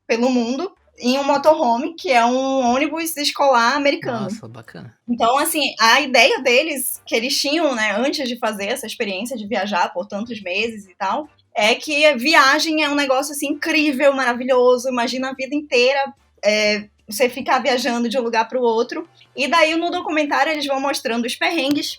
pelo mundo em um motorhome, que é um ônibus escolar americano.
Nossa, bacana.
Então, assim, a ideia deles, que eles tinham, né, antes de fazer essa experiência de viajar por tantos meses e tal, é que a viagem é um negócio, assim, incrível, maravilhoso. Imagina a vida inteira você ficar viajando de um lugar para o outro. E daí, no documentário, eles vão mostrando os perrengues,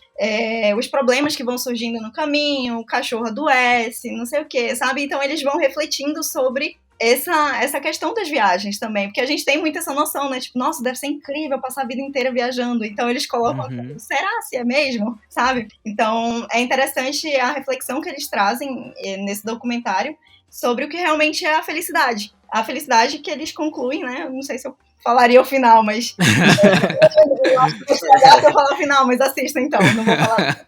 os problemas que vão surgindo no caminho, o cachorro adoece, não sei o quê, sabe? Então, eles vão refletindo sobre essa questão das viagens também, porque a gente tem muito essa noção, né? Tipo, nossa, deve ser incrível passar a vida inteira viajando. Então, eles colocam, será se é mesmo? Sabe? Então, é interessante a reflexão que eles trazem nesse documentário sobre o que realmente é a felicidade. A felicidade que eles concluem, né? Eu não sei se eu falaria o final, mas... eu acho que vou estragar se eu falar o final, mas assista então, não vou falar.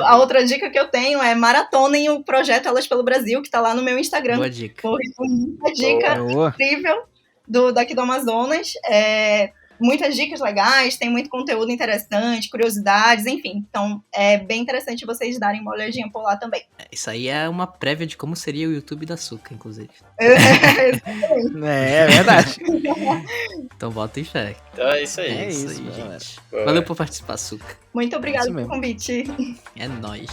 A outra dica que eu tenho é maratonem o projeto Elas pelo Brasil, que tá lá no meu Instagram.
Boa dica.
Uma dica incrível daqui do Amazonas. Muitas dicas legais, tem muito conteúdo interessante, curiosidades, enfim. Então, é bem interessante vocês darem uma olhadinha por lá também.
Isso aí é uma prévia de como seria o YouTube da Suca, inclusive.
É verdade.
Então, bota em fé.
Então é isso aí.
É isso aí, gente. Valeu por participar, Suca.
Muito obrigada pelo convite.
É nóis.